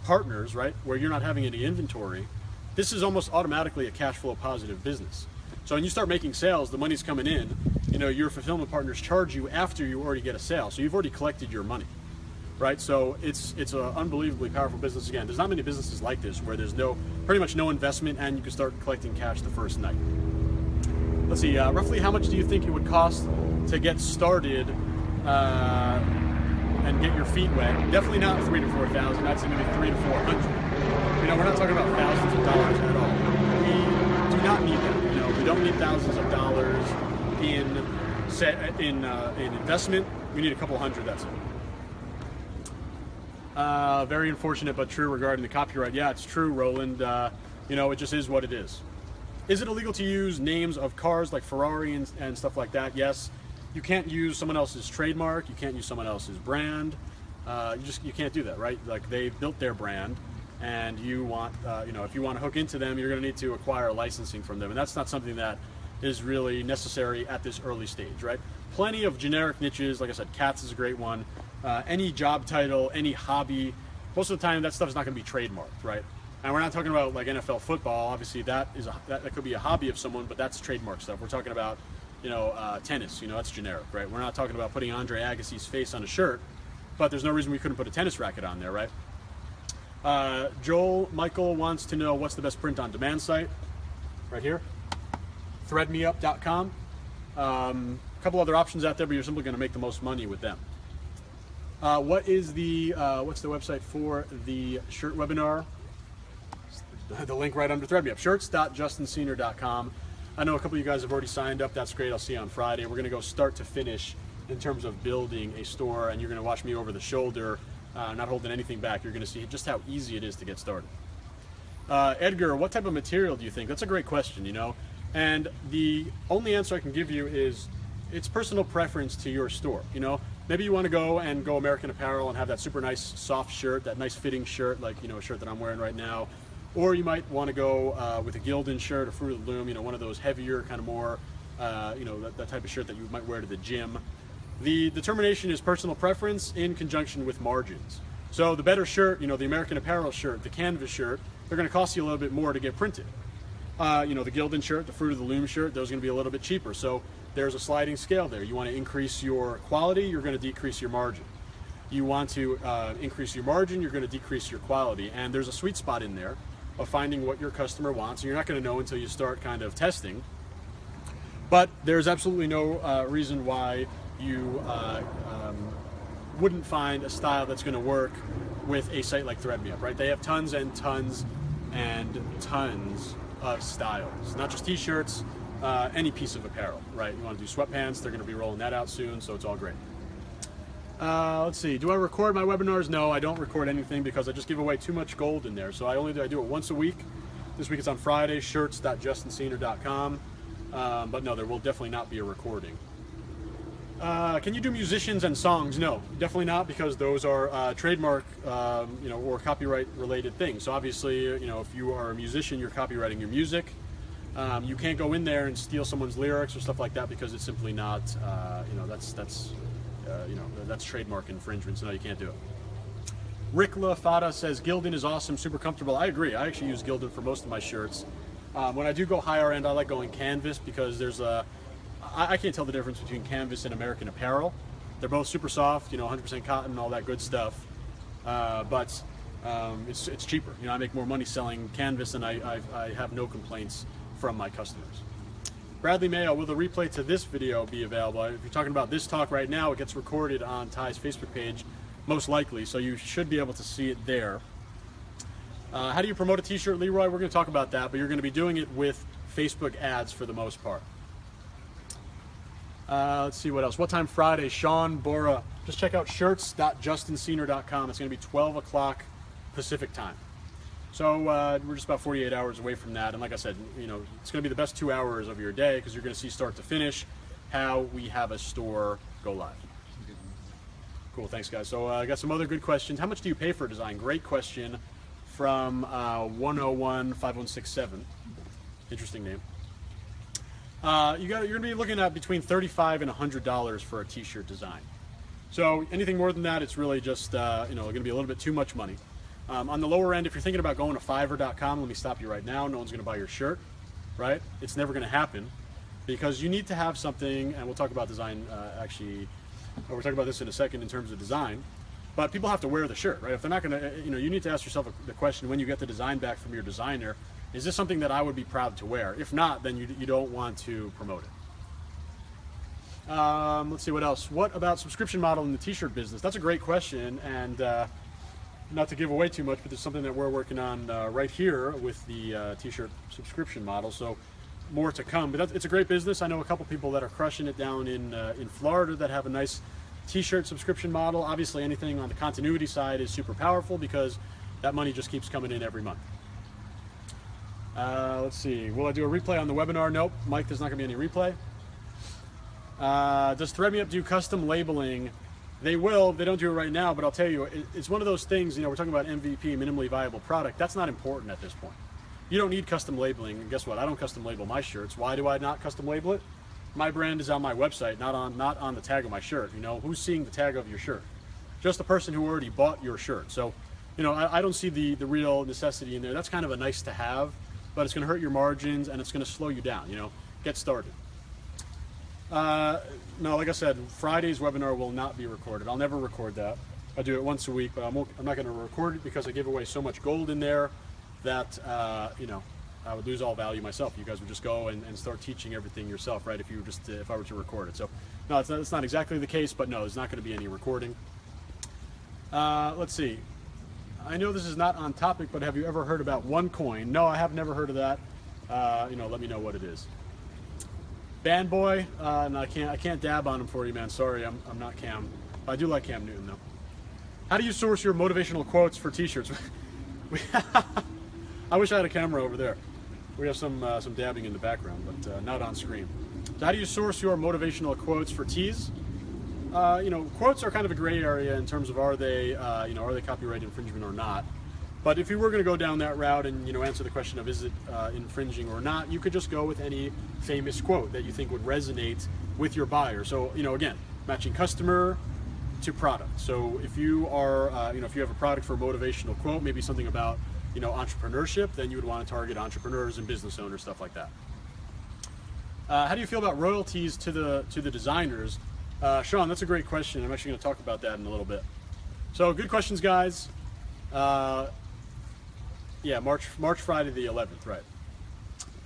partners, right, where you're not having any inventory, this is almost automatically a cash flow positive business. So when you start making sales, the money's coming in, your fulfillment partners charge you after you already get a sale. So you've already collected your money. Right, so it's an unbelievably powerful business. Again, there's not many businesses like this where there's pretty much no investment, and you can start collecting cash the first night. Let's see, roughly how much do you think it would cost to get started and get your feet wet? Definitely not $3,000 to $4,000. I'd say maybe $300 to $400. We're not talking about thousands of dollars at all. We do not need that. We don't need thousands of dollars in investment. We need a couple hundred. That's it. Very unfortunate but true regarding the copyright. Yeah, it's true, Roland. It just is what it is. Is it illegal to use names of cars like Ferrari and stuff like that? Yes. You can't use someone else's trademark. You can't use someone else's brand. You can't do that, right? Like, they built their brand, and you want, if you want to hook into them, you're going to need to acquire licensing from them, and that's not something that is really necessary at this early stage, right? Plenty of generic niches. Like I said, cats is a great one. Any job title, any hobby, most of the time that stuff is not going to be trademarked, right? And we're not talking about like NFL football. Obviously, that could be a hobby of someone, but that's trademark stuff. We're talking about, tennis. That's generic, right? We're not talking about putting Andre Agassi's face on a shirt, but there's no reason we couldn't put a tennis racket on there, right? Joel Michael wants to know what's the best print-on-demand site. Right here, threadmeup.com. A couple other options out there, but you're simply going to make the most money with them. What's the website for the shirt webinar? The link right under ThreadMeUp, shirts.justinsenior.com. I know a couple of you guys have already signed up. That's great. I'll see you on Friday. We're going to go start to finish in terms of building a store, and you're going to watch me over the shoulder, not holding anything back. You're going to see just how easy it is to get started. Edgar, what type of material do you think? That's a great question, and the only answer I can give you is it's personal preference to your store. Maybe you want to go American Apparel and have that super nice soft shirt, that nice fitting shirt, like a shirt that I'm wearing right now. Or you might want to go with a Gildan shirt, a Fruit of the Loom, one of those heavier, kind of more, that type of shirt that you might wear to the gym. The determination is personal preference in conjunction with margins. So the better shirt, the American Apparel shirt, the canvas shirt, they're going to cost you a little bit more to get printed. The Gildan shirt, the Fruit of the Loom shirt, those are going to be a little bit cheaper. So there's a sliding scale there. You want to increase your quality, you're going to decrease your margin. You want to increase your margin, you're going to decrease your quality. And there's a sweet spot in there of finding what your customer wants. And you're not going to know until you start kind of testing But there's absolutely no reason why you wouldn't find a style that's going to work with a site like ThreadMeUp, right? They have tons and tons and tons of styles, not just t-shirts, any piece of apparel, right? You want to do sweatpants, they're going to be rolling that out soon, so it's all great. Let's see, do I record my webinars? No, I don't record anything because I just give away too much gold in there. So I do it once a week. This week it's on Friday, shirts.justinscener.com. But no, there will definitely not be a recording. Can you do musicians and songs? No, definitely not, because those are trademark, or copyright related things. So obviously, if you are a musician, you're copywriting your music. You can't go in there and steal someone's lyrics or stuff like that, because it's simply not, that's trademark infringement. So no, you can't do it. Rick LaFada says Gildan is awesome, super comfortable. I agree. I actually use Gildan for most of my shirts. When I do go higher end, I like going canvas, because there's I can't tell the difference between canvas and American Apparel. They're both super soft, 100% cotton, all that good stuff. But it's cheaper. I make more money selling canvas, and I have no complaints from my customers. Bradley Mayo, will the replay to this video be available? If you're talking about this talk right now, it gets recorded on Ty's Facebook page, most likely, so you should be able to see it there. How do you promote a t-shirt, Leroy? We're going to talk about that, but you're going to be doing it with Facebook ads for the most part. Let's see what else. What time Friday? Sean Bora. Just check out shirts.justinscener.com. It's going to be 12 o'clock Pacific time. So we're just about 48 hours away from that. And like I said, it's going to be the best 2 hours of your day, because you're going to see start to finish how we have a store go live. Cool, thanks guys. So I got some other good questions. How much do you pay for design? Great question from 1015167. Interesting name. You're going to be looking at between $35 and $100 for a t-shirt design. So anything more than that, it's really just going to be a little bit too much money. On the lower end, if you're thinking about going to Fiverr.com, let me stop you right now. No one's going to buy your shirt, right? It's never going to happen, because you need to have something, and we'll talk about design we'll talk about this in a second in terms of design. But people have to wear the shirt, right? If they're not going to, you need to ask yourself the question when you get the design back from your designer: is this something that I would be proud to wear? If not, then you don't want to promote it. Let's see what else. What about subscription model in the t-shirt business? That's a great question, and not to give away too much, but there's something that we're working on right here with the t-shirt subscription model. So more to come. But it's a great business. I know a couple people that are crushing it down in Florida that have a nice t-shirt subscription model. Obviously, anything on the continuity side is super powerful, because that money just keeps coming in every month. Let's see. Will I do a replay on the webinar? Nope. Mike, there's not going to be any replay. Does ThreadMeUp do custom labeling? They will. They don't do it right now, but I'll tell you, it's one of those things, we're talking about MVP, minimally viable product. That's not important at this point. You don't need custom labeling. And guess what? I don't custom label my shirts. Why do I not custom label it? My brand is on my website, not on the tag of my shirt. Who's seeing the tag of your shirt? Just the person who already bought your shirt. So, I don't see the real necessity in there. That's kind of a nice to have, but it's going to hurt your margins, and it's going to slow you down. Get started. No, like I said, Friday's webinar will not be recorded. I'll never record that. I do it once a week, but I'm not going to record it, because I give away so much gold in there that I would lose all value myself. You guys would just go and start teaching everything yourself, right? If I were to record it. So no, it's not exactly the case, but no, there's not going to be any recording. Let's see. I know this is not on topic, but have you ever heard about OneCoin? No, I have never heard of that. Let me know what it is. Band Boy, no, I can't dab on him for you, man. Sorry, I'm not Cam. I do like Cam Newton though. How do you source your motivational quotes for t-shirts? I wish I had a camera over there. We have some dabbing in the background, but not on screen. So how do you source your motivational quotes for tees? Quotes are kind of a gray area in terms of are they copyright infringement or not. But if you were going to go down that route and answer the question of is it infringing or not, you could just go with any famous quote that you think would resonate with your buyer. So again, matching customer to product. So if you are if you have a product for a motivational quote, maybe something about entrepreneurship, then you would want to target entrepreneurs and business owners, stuff like that. How do you feel about royalties to the designers? Sean, that's a great question. I'm actually going to talk about that in a little bit. So good questions, guys. Yeah, March Friday the 11th, right.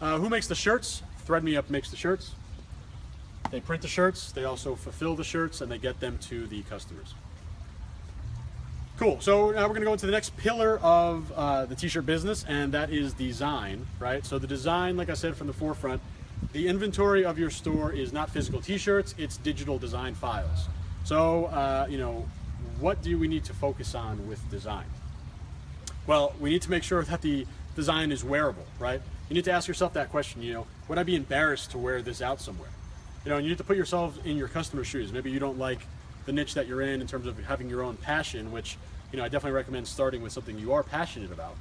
Who makes the shirts? ThreadMeUp makes the shirts. They print the shirts, they also fulfill the shirts, and they get them to the customers. Cool, so now we're going to go into the next pillar of the t-shirt business, and that is design, right? So the design, like I said from the forefront, the inventory of your store is not physical t-shirts, it's digital design files. So, you know, what do we need to focus on with design? Well, we need to make sure that the design is wearable, right? You need to ask yourself that question, you know, would I be embarrassed to wear this out somewhere? You know, and you need to put yourself in your customer's shoes. Maybe you don't like the niche that you're in terms of having your own passion, which, you know, I definitely recommend starting with something you are passionate about.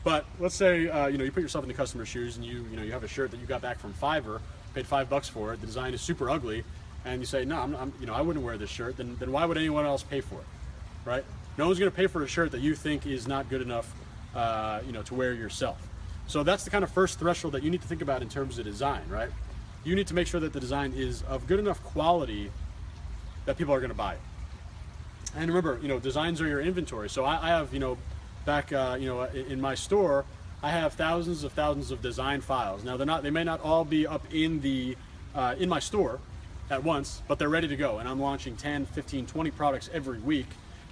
But let's say, you know, you put yourself in the customer's shoes and you know, you have a shirt that you got back from Fiverr, paid $5 for it, the design is super ugly, and you say, no, you know, I wouldn't wear this shirt, then why would anyone else pay for it, right? No one's going to pay for a shirt that you think is not good enough, you know, to wear yourself. So that's the kind of first threshold that you need to think about in terms of design, right? You need to make sure that the design is of good enough quality that people are going to buy it. And remember, you know, designs are your inventory. So I have, you know, back, you know, in my store, I have thousands of design files. Now they may not all be up in the, in my store at once, but they're ready to go. And I'm launching 10, 15, 20 products every week.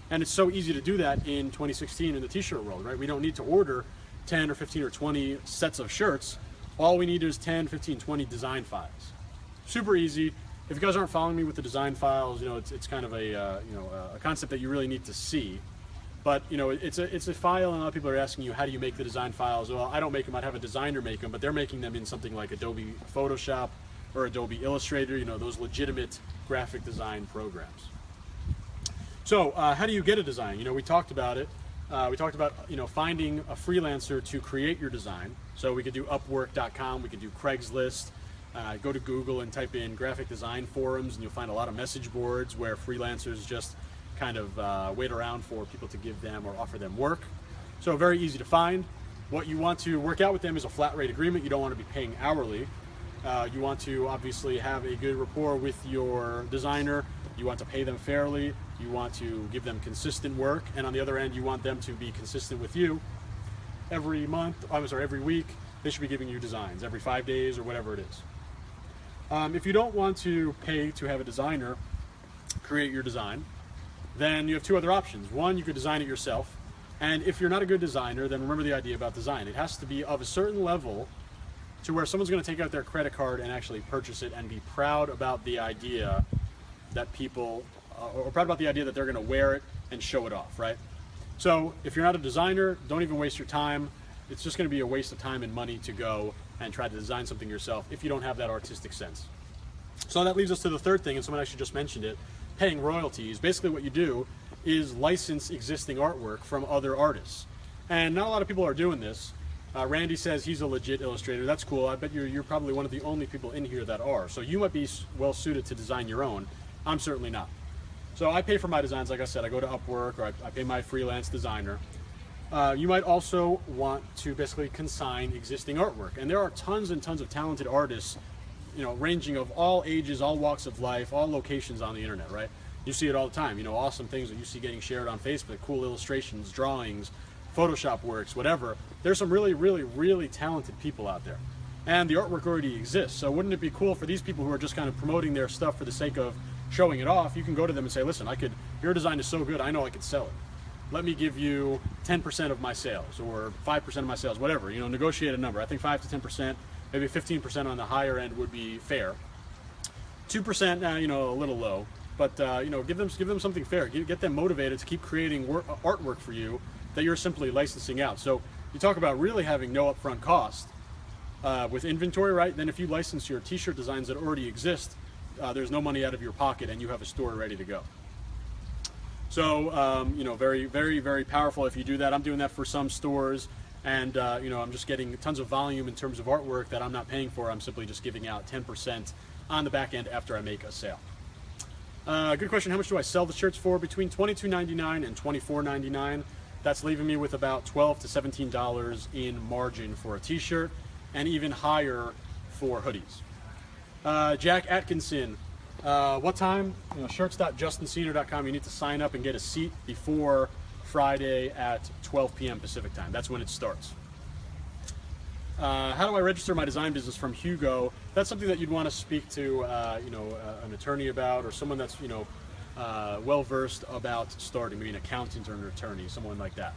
And it's so easy to do that in 2016 in the t-shirt world, right? We don't need to order 10 or 15 or 20 sets of shirts. All we need is 10, 15, 20 design files. Super easy. If you guys aren't following me with the design files, you know, it's kind of a, you know, a concept that you really need to see. But, you know, it's a file, and a lot of people are asking you, how do you make the design files? Well, I don't make them, I'd have a designer make them, but they're making them in something like Adobe Photoshop or Adobe Illustrator, you know, those legitimate graphic design programs. So, how do you get a design? You know, we talked about it. We talked about, you know, finding a freelancer to create your design. So we could do Upwork.com, we could do Craigslist, go to Google and type in graphic design forums, and you'll find a lot of message boards where freelancers just kind of wait around for people to give them or offer them work. So very easy to find. What you want to work out with them is a flat rate agreement. You don't want to be paying hourly. You want to obviously have a good rapport with your designer. You want to pay them fairly. You want to give them consistent work. And on the other end, you want them to be consistent with you. Every month, every week, they should be giving you designs, every 5 days or whatever it is. If you don't want to pay to have a designer create your design, then you have two other options. One, you could design it yourself. And if you're not a good designer, then remember the idea about design. It has to be of a certain level to where someone's going to take out their credit card and actually purchase it and be proud about the idea that people, or proud about the idea that they're going to wear it and show it off, right? So if you're not a designer, don't even waste your time. It's just going to be a waste of time and money to go and try to design something yourself if you don't have that artistic sense. So that leads us to the third thing, and someone actually just mentioned it, paying royalties. Basically what you do is license existing artwork from other artists. And not a lot of people are doing this. Randy says he's a legit illustrator. That's cool. I bet you're probably one of the only people in here that are. So you might be well suited to design your own. I'm certainly not. So I pay for my designs, like I said. I go to Upwork, or I pay my freelance designer. You might also want to basically consign existing artwork. And there are tons and tons of talented artists, you know, ranging of all ages, all walks of life, all locations on the internet, right? You see it all the time, you know, awesome things that you see getting shared on Facebook, cool illustrations, drawings, Photoshop works, whatever. There's some really, really, really talented people out there. And the artwork already exists. So wouldn't it be cool for these people who are just kind of promoting their stuff for the sake of showing it off? You can go to them and say, listen, your design is so good, I know I could sell it. Let me give you 10% of my sales or 5% of my sales, whatever, you know, negotiate a number. I think 5 to 10%, maybe 15% on the higher end would be fair. 2%, you know, a little low, but you know, give them something fair. Get them motivated to keep creating artwork for you that you're simply licensing out. So you talk about really having no upfront cost with inventory, right? Then if you license your t-shirt designs that already exist, there's no money out of your pocket and you have a store ready to go. So, you know, very, very, very powerful if you do that. I'm doing that for some stores, and, you know, I'm just getting tons of volume in terms of artwork that I'm not paying for. I'm simply just giving out 10% on the back end after I make a sale. Good question. How much do I sell the shirts for? Between $22.99 and $24.99. That's leaving me with about $12 to $17 in margin for a t-shirt, and even higher for hoodies. Jack Atkinson. What time? You know, shirts.justincena.com. You need to sign up and get a seat before Friday at 12 p.m. Pacific time. That's when it starts. how do I register my design business from Hugo? That's something that you'd want to speak to, an attorney about, or someone that's, well versed about starting, maybe an accountant or an attorney, someone like that.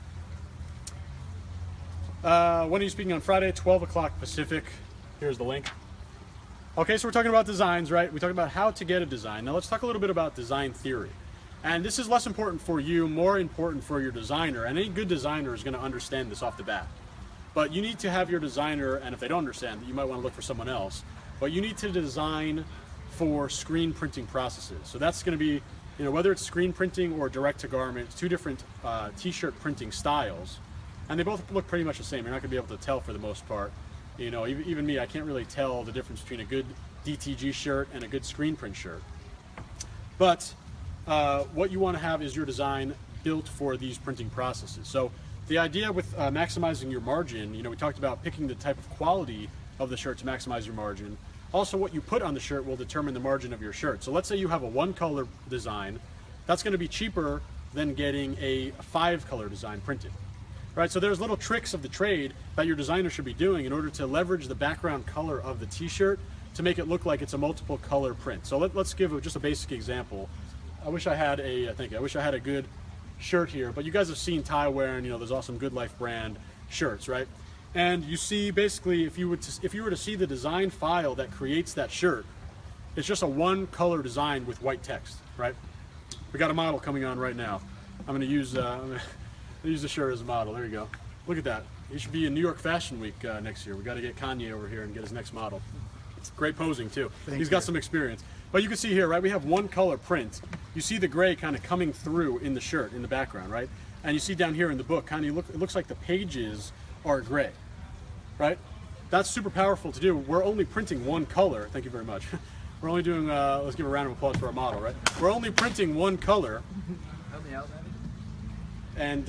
When are you speaking on Friday? 12 o'clock Pacific. Here's the link. Okay, so we're talking about designs, right? We talked about how to get a design. Now let's talk a little bit about design theory. And this is less important for you, more important for your designer. And any good designer is going to understand this off the bat. But you need to have your designer, and if they don't understand, you might want to look for someone else. But you need to design for screen printing processes. So that's going to be, whether it's screen printing or direct to garment, it's two different t-shirt printing styles. And they both look pretty much the same. You're not going to be able to tell for the most part. Even me, I can't really tell the difference between a good DTG shirt and a good screen print shirt. But what you want to have is your design built for these printing processes. So the idea with maximizing your margin, we talked about picking the type of quality of the shirt to maximize your margin. Also, what you put on the shirt will determine the margin of your shirt. So let's say you have a 1-color design. That's going to be cheaper than getting a 5-color design printed. Right, so there's little tricks of the trade that your designer should be doing in order to leverage the background color of the t-shirt to make it look like it's a multiple color print. So let's give just a basic example. I wish I had a good shirt here, but you guys have seen Tai wearing, there's awesome Good Life brand shirts, right? And you see, basically, if you were to see the design file that creates that shirt, it's just a 1-color design with white text, right? We got a model coming on right now. I'm going to use the shirt as a model. There you go. Look at that. He should be in New York Fashion Week next year. We got to get Kanye over here and get his next model. It's great posing too. He's got some experience. But you can see here, right? We have 1-color print. You see the gray kind of coming through in the shirt in the background, right? And you see down here in the book, kind of it looks like the pages are gray, right? That's super powerful to do. We're only printing 1 color. Thank you very much. We're only doing. Let's give a round of applause for our model, right? We're only printing 1 color. Help me out, man. And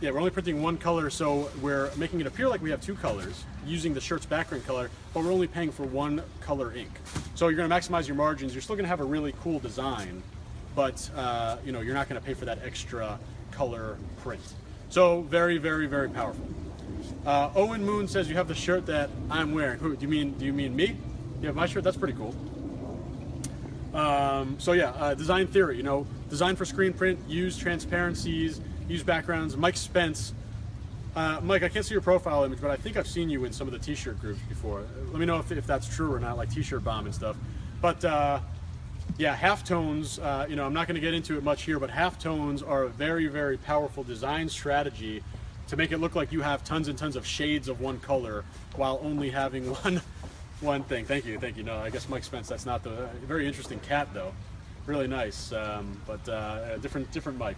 yeah, we're only printing 1 color, so we're making it appear like we have 2 colors using the shirt's background color, but we're only paying for 1 color ink. So you're going to maximize your margins. You're still going to have a really cool design, but you're not going to pay for that extra color print. So very, very, very powerful. Owen Moon says you have the shirt that I'm wearing. Who do you mean me? You have my shirt. That's pretty cool. So yeah, design theory. Design for screen print. Use transparencies. Use backgrounds. Mike Spence. Mike, I can't see your profile image, but I think I've seen you in some of the t-shirt groups before. Let me know if that's true or not, like t-shirt bomb and stuff. But yeah, halftones, I'm not going to get into it much here, but halftones are a very, very powerful design strategy to make it look like you have tons and tons of shades of 1 color while only having one thing. Thank you. No, I guess Mike Spence, that's not the very interesting cat though. Really nice, but different Mike.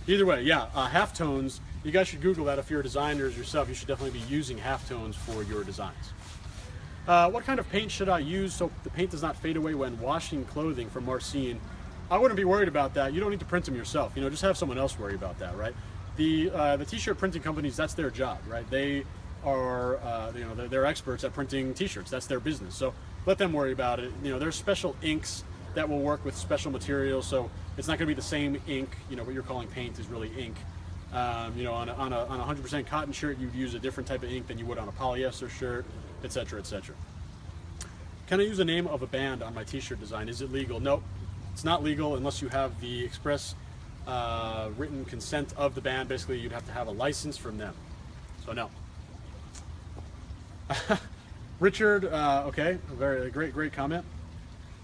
Either way, yeah, halftones, you guys should Google that if you're designers yourself. You should definitely be using halftones for your designs. What kind of paint should I use so the paint does not fade away when washing clothing from Marcin? I wouldn't be worried about that. You don't need to print them yourself. Just have someone else worry about that, right? The t-shirt printing companies, that's their job, right? They are, they're experts at printing t-shirts. That's their business. So let them worry about it. There's special inks that will work with special materials, so it's not going to be the same ink. What you're calling paint is really ink. On a 100% cotton shirt, you'd use a different type of ink than you would on a polyester shirt, etc., etc. Can I use the name of a band on my t-shirt design? Is it legal? Nope, it's not legal unless you have the express written consent of the band. Basically, you'd have to have a license from them. So no. Richard, okay, very great comment.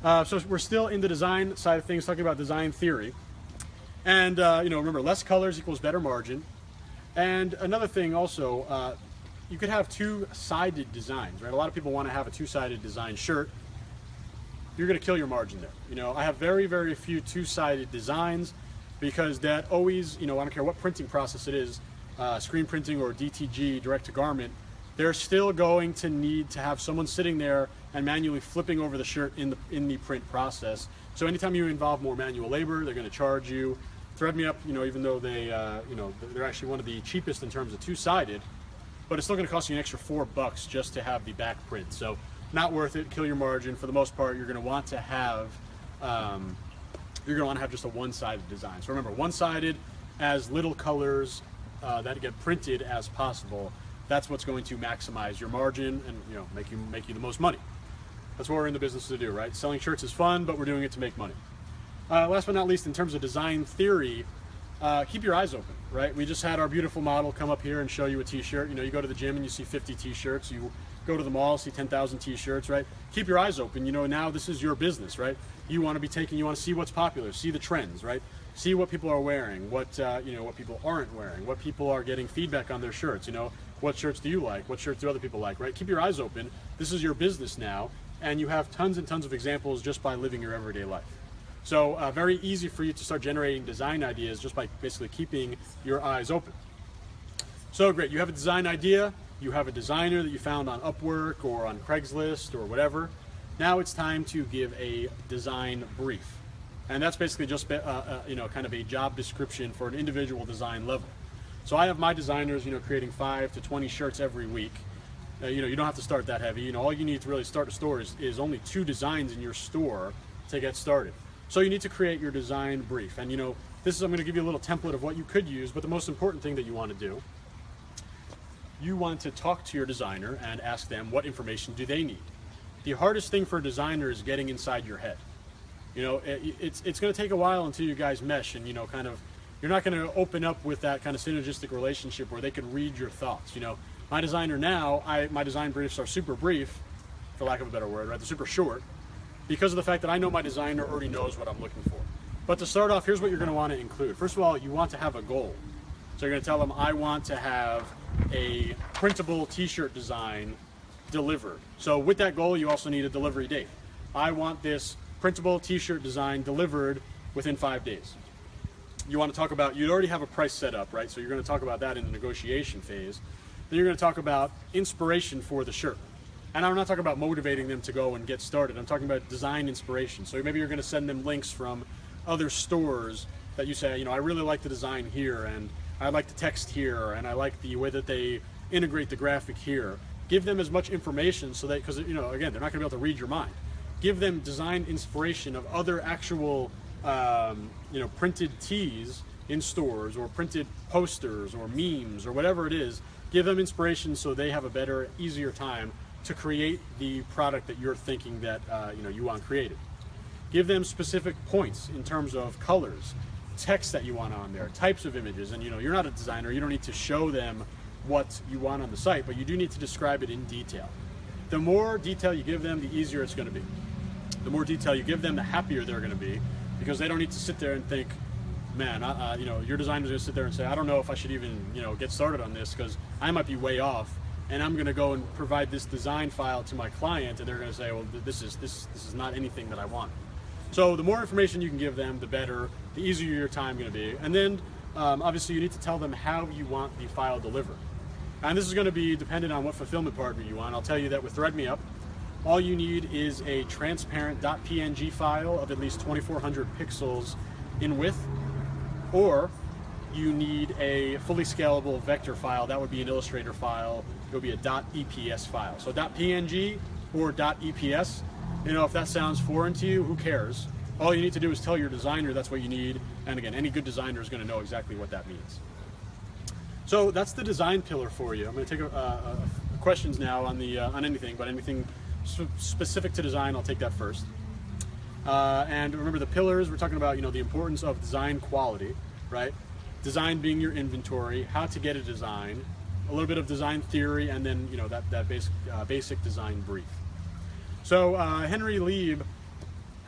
So we're still in the design side of things, talking about design theory. And, remember, less colors equals better margin. And another thing also, you could have 2-sided designs, right? A lot of people want to have a 2-sided design shirt. You're going to kill your margin there. I have very, very few 2-sided designs because that always, I don't care what printing process it is, screen printing or DTG, direct to garment, they're still going to need to have someone sitting there and manually flipping over the shirt in the print process. So anytime you involve more manual labor, they're going to charge you. Thread Me Up, even though they're actually one of the cheapest in terms of 2-sided, but it's still going to cost you an extra $4 just to have the back print. So not worth it. Kill your margin. For the most part, you're going to want to have just a 1-sided design. So remember, 1-sided, as little colors that get printed as possible. that's what's going to maximize your margin and make you the most money. That's what we're in the business to do, right? Selling shirts is fun, but we're doing it to make money. Last but not least, in terms of design theory, keep your eyes open, right? We just had our beautiful model come up here and show you a t-shirt. You go to the gym and you see 50 t-shirts. You go to the mall, see 10,000 t-shirts, right? Keep your eyes open. Now this is your business, right? You want to see what's popular, see the trends, right? See what people are wearing, what people aren't wearing, what people are getting feedback on their shirts. What shirts do you like? What shirts do other people like, right? Keep your eyes open. This is your business now, and you have tons and tons of examples just by living your everyday life. So very easy for you to start generating design ideas just by basically keeping your eyes open. So great, you have a design idea, you have a designer that you found on Upwork or on Craigslist or whatever. Now it's time to give a design brief. And that's basically just kind of a job description for an individual design level. So I have my designers creating 5 to 20 shirts every week. You don't have to start that heavy. All you need to really start a store is only 2 designs in your store to get started. So you need to create your design brief. And I'm going to give you a little template of what you could use, but the most important thing that you want to do, you want to talk to your designer and ask them what information do they need. The hardest thing for a designer is getting inside your head. It's going to take a while until you guys mesh and you're not going to open up with that kind of synergistic relationship where they can read your thoughts. My designer now, my design briefs are super brief, for lack of a better word, right? They're super short, because of the fact that I know my designer already knows what I'm looking for. But to start off, here's what you're going to want to include. First of all, you want to have a goal. So you're going to tell them, I want to have a printable t-shirt design delivered. So with that goal, you also need a delivery date. I want this printable t-shirt design delivered within 5 days. You want to talk about, you already have a price set up, right? So you're going to talk about that in the negotiation phase. Then you're going to talk about inspiration for the shirt. And I'm not talking about motivating them to go and get started. I'm talking about design inspiration. So maybe you're going to send them links from other stores that you say, I really like the design here, and I like the text here, and I like the way that they integrate the graphic here. Give them as much information so that, because again, they're not going to be able to read your mind. Give them design inspiration of other actual, printed tees in stores, or printed posters, or memes, or whatever it is. Give them inspiration so they have a better, easier time to create the product that you're thinking that you want created. Give them specific points in terms of colors, text that you want on there, types of images, and you're not a designer, you don't need to show them what you want on the site, but you do need to describe it in detail. The more detail you give them, the easier it's going to be. The more detail you give them, the happier they're going to be, because they don't need to sit there and think, man, your designer's going to sit there and say, I don't know if I should even get started on this because I might be way off. And I'm going to go and provide this design file to my client, and they're going to say, well, this is not anything that I want. So the more information you can give them, the better, the easier your time going to be. And then obviously you need to tell them how you want the file delivered. And this is going to be dependent on what fulfillment partner you want. I'll tell you that with ThreadMeUp, all you need is a transparent .png file of at least 2,400 pixels in width, or you need a fully scalable vector file. That would be an Illustrator file. It would be a .eps file. So .png or .eps, if that sounds foreign to you, who cares? All you need to do is tell your designer that's what you need. And again, any good designer is going to know exactly what that means. So that's the design pillar for you. I'm going to take questions now on anything, but anything specific to design, I'll take that first. And remember the pillars, we're talking about the importance of design quality, right? Design being your inventory, how to get a design, a little bit of design theory, and then that basic design brief. So Henry Lieb,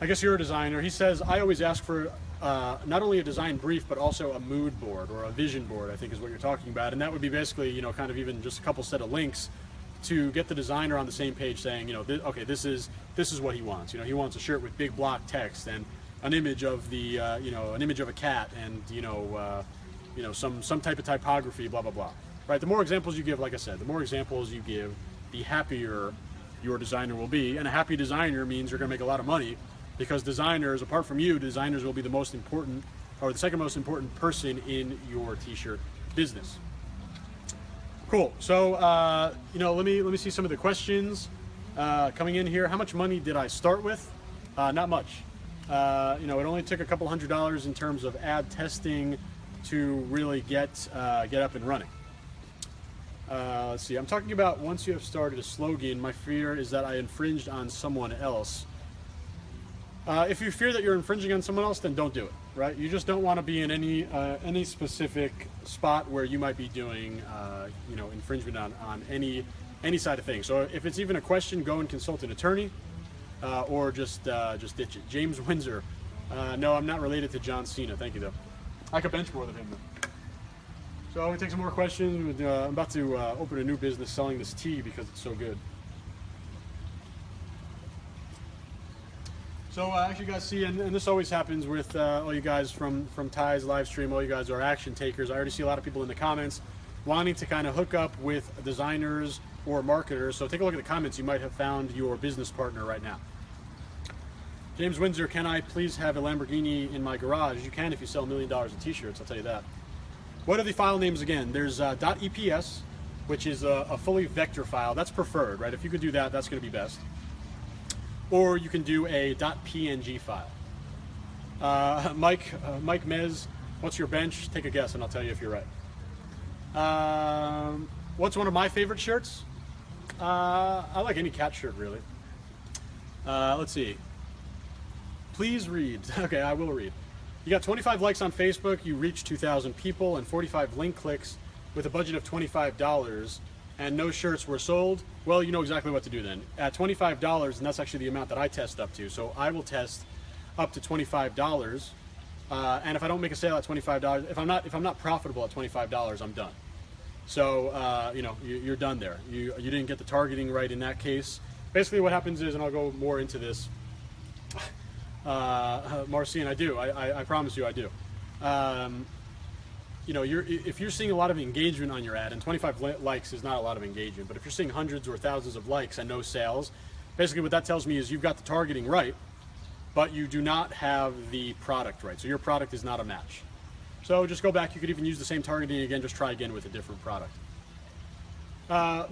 I guess you're a designer. He says, I always ask for not only a design brief, but also a mood board or a vision board, I think is what you're talking about. And that would be basically, kind of even just a couple set of links to get the designer on the same page saying, okay, this is what he wants. He wants a shirt with big block text and an image of the, an image of a cat and, some type of typography, blah, blah, blah. Right? The more examples you give, like I said, the more examples you give, the happier your designer will be. And a happy designer means you're going to make a lot of money, because designers, apart from you, designers will be the most important, or the second most important person in your t-shirt business. Cool. So, let me see some of the questions coming in here. How much money did I start with? Not much. It only took a couple $100s in terms of ad testing to really get up and running. Let's see. I'm talking about once you have started a slogan, my fear is that I infringed on someone else. If you fear that you're infringing on someone else, then don't do it, right? You just don't want to be in any specific spot where you might be doing, infringement on any side of things. So if it's even a question, go and consult an attorney, or just ditch it. James Windsor. No, I'm not related to John Cena. Thank you, though. I could bench more than him, though. So we take some more questions. I'm about to open a new business selling this tea because it's so good. So actually, you guys see, and this always happens with all you guys from Tai's live stream. All you guys are action takers. I already see a lot of people in the comments wanting to kind of hook up with designers or marketers. So take a look at the comments. You might have found your business partner right now. James Windsor, can I please have a Lamborghini in my garage? You can if you sell $1 million of t-shirts, I'll tell you that. What are the file names again? There's .eps, which is a fully vector file. That's preferred, right? If you could do that, that's going to be best. Or you can do a .png file. Mike Mez, what's your bench? Take a guess and I'll tell you if you're right. What's one of my favorite shirts? I like any cat shirt, really. Let's see. Please read. Okay, I will read. You got 25 likes on Facebook, you reached 2,000 people, and 45 link clicks with a budget of $25, and no shirts were sold. Well, you know exactly what to do then. At $25, and that's actually the amount that I test up to, so I will test up to $25, and if I don't make a sale at $25, if I'm not profitable at $25, I'm done. So you're done there. You didn't get the targeting right in that case. Basically, what happens is, and I'll go more into this. Marcine, I do. I promise you, I do. If you're seeing a lot of engagement on your ad, and 25 likes is not a lot of engagement, but if you're seeing hundreds or thousands of likes and no sales, basically what that tells me is you've got the targeting right, but you do not have the product right. So your product is not a match. So just go back. You could even use the same targeting again. Just try again with a different product.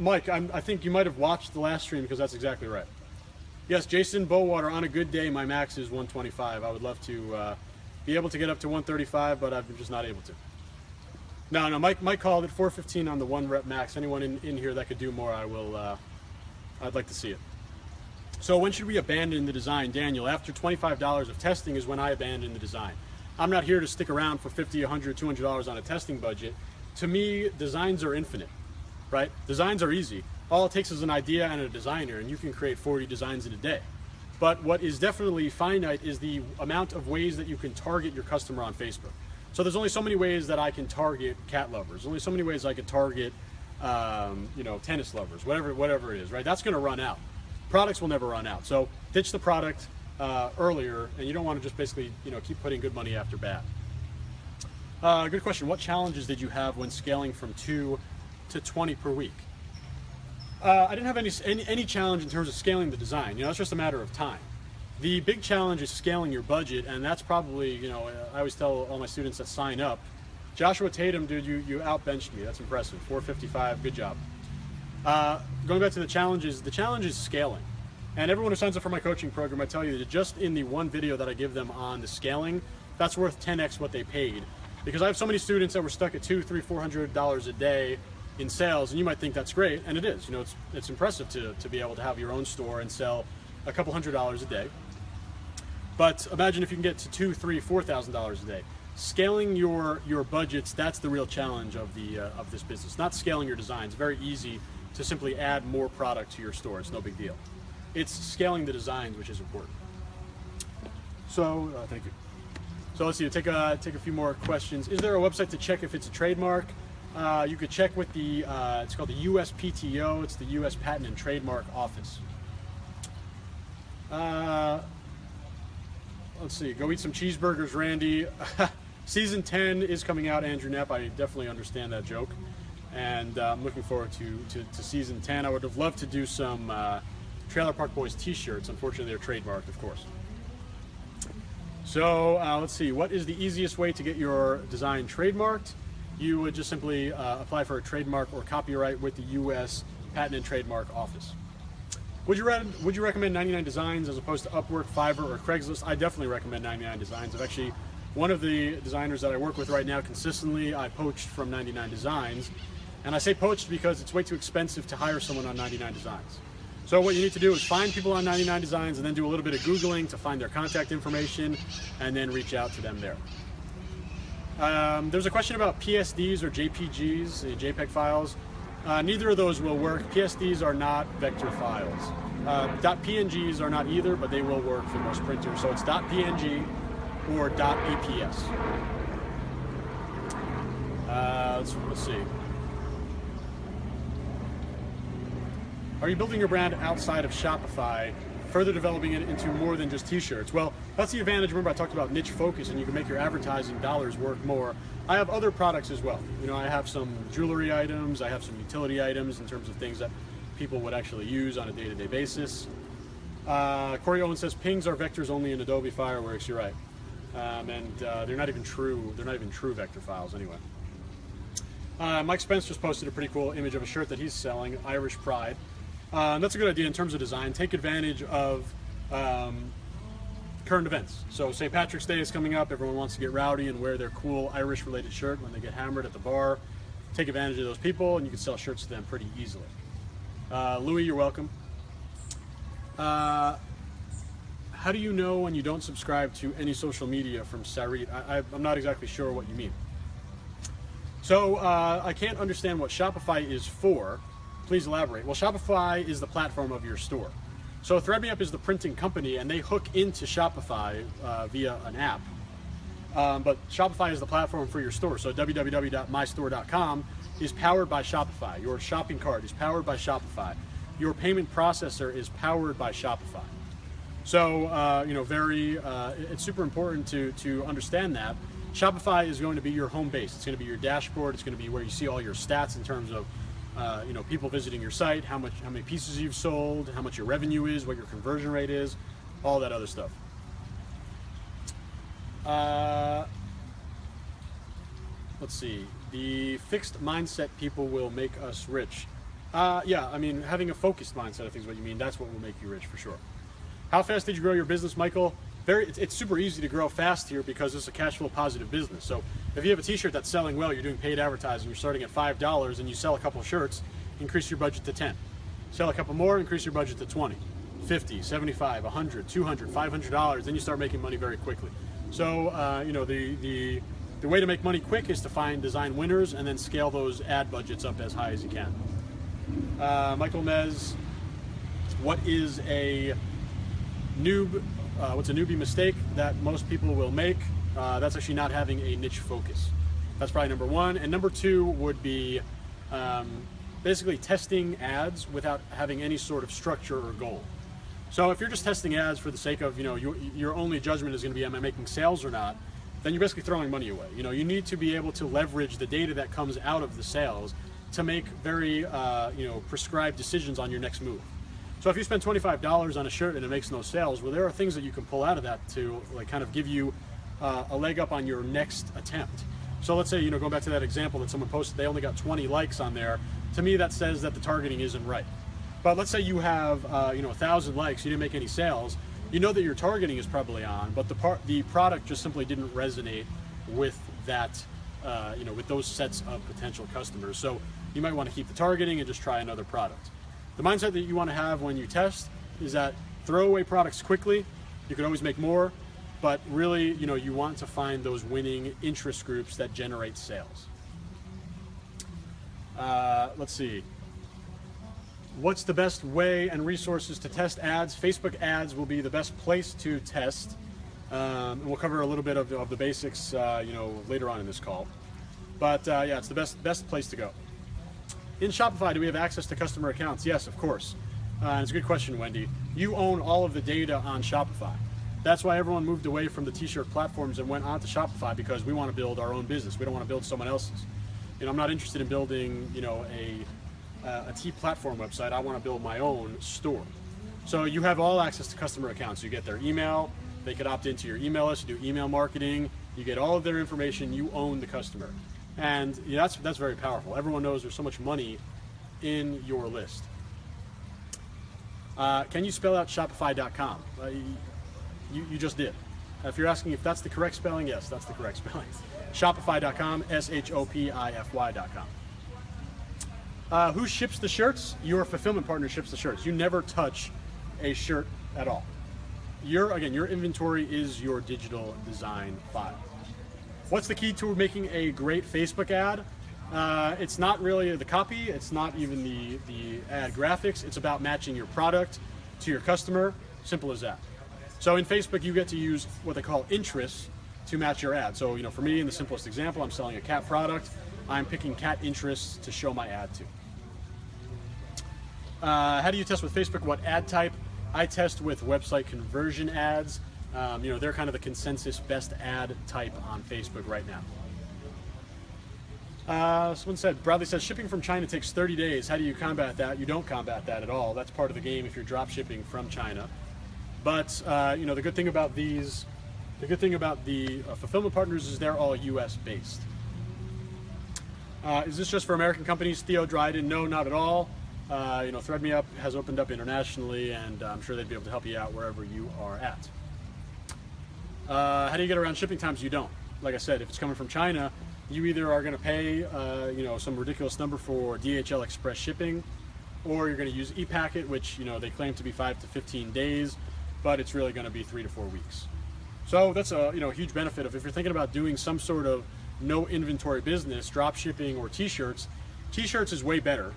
Mike, I think you might have watched the last stream because that's exactly right. Yes, Jason Bowater, on a good day, my max is 125. I would love to be able to get up to 135, but I'm just not able to. No, Mike called it 415 on the 1 rep max. Anyone in here that could do more, I'd like to see it. So when should we abandon the design? Daniel, after $25 of testing is when I abandon the design. I'm not here to stick around for $50, $100, $200 on a testing budget. To me, designs are infinite, right? Designs are easy. All it takes is an idea and a designer, and you can create 40 designs in a day. But what is definitely finite is the amount of ways that you can target your customer on Facebook. So there's only so many ways that I can target cat lovers. Only so many ways I can target, tennis lovers, whatever it is, right? That's going to run out. Products will never run out. So ditch the product earlier, and you don't want to just basically, keep putting good money after bad. Good question. What challenges did you have when scaling from 2 to 20 per week? I didn't have any challenge in terms of scaling the design. It's just a matter of time. The big challenge is scaling your budget, and that's probably, I always tell all my students that sign up, Joshua Tatum, dude, you outbenched me. That's impressive. 455, good job. Going back to the challenge is scaling. And everyone who signs up for my coaching program, I tell you that just in the one video that I give them on the scaling, that's worth 10x what they paid. Because I have so many students that were stuck at $200, $300, $400 a day in sales, and you might think that's great, and it is. It's impressive to be able to have your own store and sell a couple $100s a day. But imagine if you can get to $2,000, $3,000, $4,000 a day. Scaling your budgets, that's the real challenge of this business. Not scaling your designs. Very easy to simply add more product to your store. It's no big deal. It's scaling the designs which is important. So thank you. So let's see. Take a few more questions. Is there a website to check if it's a trademark? You could check with the, it's called the USPTO, it's the US Patent and Trademark Office. Let's see, go eat some cheeseburgers, Randy. Season 10 is coming out, Andrew Knapp. I definitely understand that joke. And I'm looking forward to Season 10. I would have loved to do some Trailer Park Boys t-shirts. Unfortunately, they're trademarked, of course. So let's see, what is the easiest way to get your design trademarked? You would just simply apply for a trademark or copyright with the U.S. Patent and Trademark Office. Would you recommend 99 Designs as opposed to Upwork, Fiverr, or Craigslist? I definitely recommend 99 Designs. I've actually, one of the designers that I work with right now consistently, I poached from 99 Designs. And I say poached because it's way too expensive to hire someone on 99 Designs. So what you need to do is find people on 99 Designs and then do a little bit of Googling to find their contact information and then reach out to them there. There's a question about PSDs or JPGs, JPEG files. Neither of those will work. PSDs are not vector files. .PNGs are not either, but they will work for most printers. So it's .PNG or .EPS. Let's see. Are you building your brand outside of Shopify, further developing it into more than just t-shirts? Well, that's the advantage. Remember, I talked about niche focus, and you can make your advertising dollars work more. I have other products as well. You know, I have some jewelry items, I have some utility items in terms of things that people would actually use on a day-to-day basis. Corey Owen says pings are vectors only in Adobe Fireworks. You're right, and they're not even true. They're not even true vector files anyway. Mike Spence just posted a pretty cool image of a shirt that he's selling, Irish Pride. That's a good idea in terms of design. Take advantage of current events. So St. Patrick's Day is coming up. Everyone wants to get rowdy and wear their cool Irish-related shirt when they get hammered at the bar. Take advantage of those people, and you can sell shirts to them pretty easily. Louis, you're welcome. How do you know when you don't subscribe to any social media from Sarit? I'm not exactly sure what you mean. So I can't understand what Shopify is for. Please elaborate. Well, Shopify is the platform of your store. So ThreadMeUp is the printing company, and they hook into Shopify via an app. But Shopify is the platform for your store. So www.mystore.com is powered by Shopify. Your shopping cart is powered by Shopify. Your payment processor is powered by Shopify. So, you know, it's super important to understand that. Shopify is going to be your home base. It's going to be your dashboard. It's going to be where you see all your stats in terms of you know, people visiting your site, how many pieces you've sold, how much your revenue is, what your conversion rate is, all that other stuff. Let's see. The fixed mindset people will make us rich. Yeah, I mean, having a focused mindset, I think is what you mean. That's what will make you rich for sure. How fast did you grow your business, Michael? It's super easy to grow fast here because it's a cash flow positive business. So if you have a t-shirt that's selling well, you're doing paid advertising, you're starting at $5 and you sell a couple of shirts, increase your budget to 10. Sell a couple more, increase your budget to 20, 50, 75, 100, 200, $500, then you start making money very quickly. So, you know, the way to make money quick is to find design winners and then scale those ad budgets up as high as you can. Michael Mez, what is a what's a newbie mistake that most people will make? That's actually not having a niche focus. That's probably number one. And number two would be basically testing ads without having any sort of structure or goal. So if you're just testing ads for the sake of, you know, your only judgment is going to be, am I making sales or not? Then you're basically throwing money away. You know, you need to be able to leverage the data that comes out of the sales to make very, you know, prescribed decisions on your next move. So if you spend $25 on a shirt and it makes no sales, well, there are things that you can pull out of that to like kind of give you a leg up on your next attempt. So let's say, you know, going back to that example that someone posted, they only got 20 likes on there. To me, that says that the targeting isn't right. But let's say you have, you know, 1,000 likes, you didn't make any sales. You know that your targeting is probably on, but the product just simply didn't resonate with that, you know, with those sets of potential customers. So you might want to keep the targeting and just try another product. The mindset that you want to have when you test is that throw away products quickly. You can always make more, but really, you know, you want to find those winning interest groups that generate sales. Let's see. What's the best way and resources to test ads? Facebook ads will be the best place to test. And we'll cover a little bit of the basics, you know, later on in this call. But yeah, it's the best place to go. In Shopify, do we have access to customer accounts? Yes, of course. And it's a good question, Wendy. You own all of the data on Shopify. That's why everyone moved away from the t-shirt platforms and went onto Shopify, because we want to build our own business. We don't want to build someone else's. You know, I'm not interested in building, you know, a T-platform website. I want to build my own store. So you have all access to customer accounts. You get their email. They could opt into your email list. You do email marketing. You get all of their information. You own the customer. And yeah, that's very powerful. Everyone knows there's so much money in your list. Can you spell out Shopify.com? You just did. If you're asking if that's the correct spelling, yes, that's the correct spelling. Shopify.com, Shopify.com. Who ships the shirts? Your fulfillment partner ships the shirts. You never touch a shirt at all. Your inventory is your digital design file. What's the key to making a great Facebook ad? It's not really the copy, it's not even the ad graphics, it's about matching your product to your customer, simple as that. So in Facebook, you get to use what they call interests to match your ad. So, for me, in the simplest example, I'm selling a cat product, I'm picking cat interests to show my ad to. How do you test with Facebook? What ad type? I test with website conversion ads. They're kind of the consensus best ad type on Facebook right now. Someone said, Bradley says, shipping from China takes 30 days. How do you combat that? You don't combat that at all. That's part of the game if you're drop shipping from China. But, the good thing about the fulfillment partners is they're all US based. Is this just for American companies? Theo Dryden, no, not at all. ThreadMeUp has opened up internationally, and I'm sure they'd be able to help you out wherever you are at. How do you get around shipping times? You don't. Like I said, if it's coming from China, you either are going to pay, some ridiculous number for DHL Express shipping, or you're going to use ePacket, which they claim to be 5 to 15 days, but it's really going to be 3 to 4 weeks. So that's a huge benefit of if you're thinking about doing some sort of no inventory business, drop shipping or t-shirts. T-shirts is way better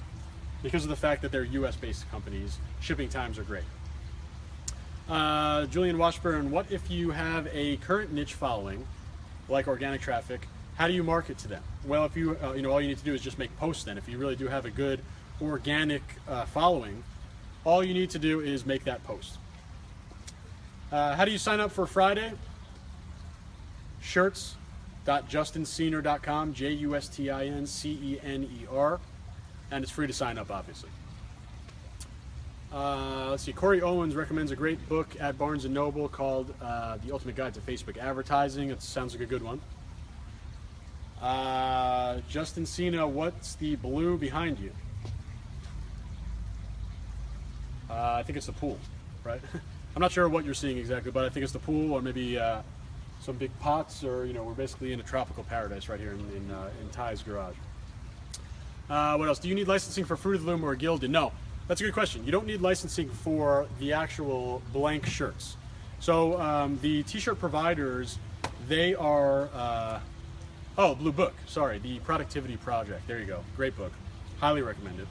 because of the fact that they're US-based companies. Shipping times are great. Julian Washburn, what if you have a current niche following, like organic traffic? How do you market to them? Well, if you, all you need to do is just make posts then. If you really do have a good organic following, all you need to do is make that post. How do you sign up for Friday? Shirts.justincener.com, JUSTINCENER, and it's free to sign up, obviously. Let's see, Corey Owens recommends a great book at Barnes & Noble called The Ultimate Guide to Facebook Advertising. It sounds like a good one. Justin Cena, what's the blue behind you? I think it's the pool, right? I'm not sure what you're seeing exactly, but I think it's the pool, or maybe some big pots, or we're basically in a tropical paradise right here in Ty's garage. What else? Do you need licensing for Fruit of the Loom or Gildan? No, that's a good question. You don't need licensing for the actual blank shirts. So the t-shirt providers, they are, Blue Book, sorry, the Productivity Project. There you go, great book, highly recommend it.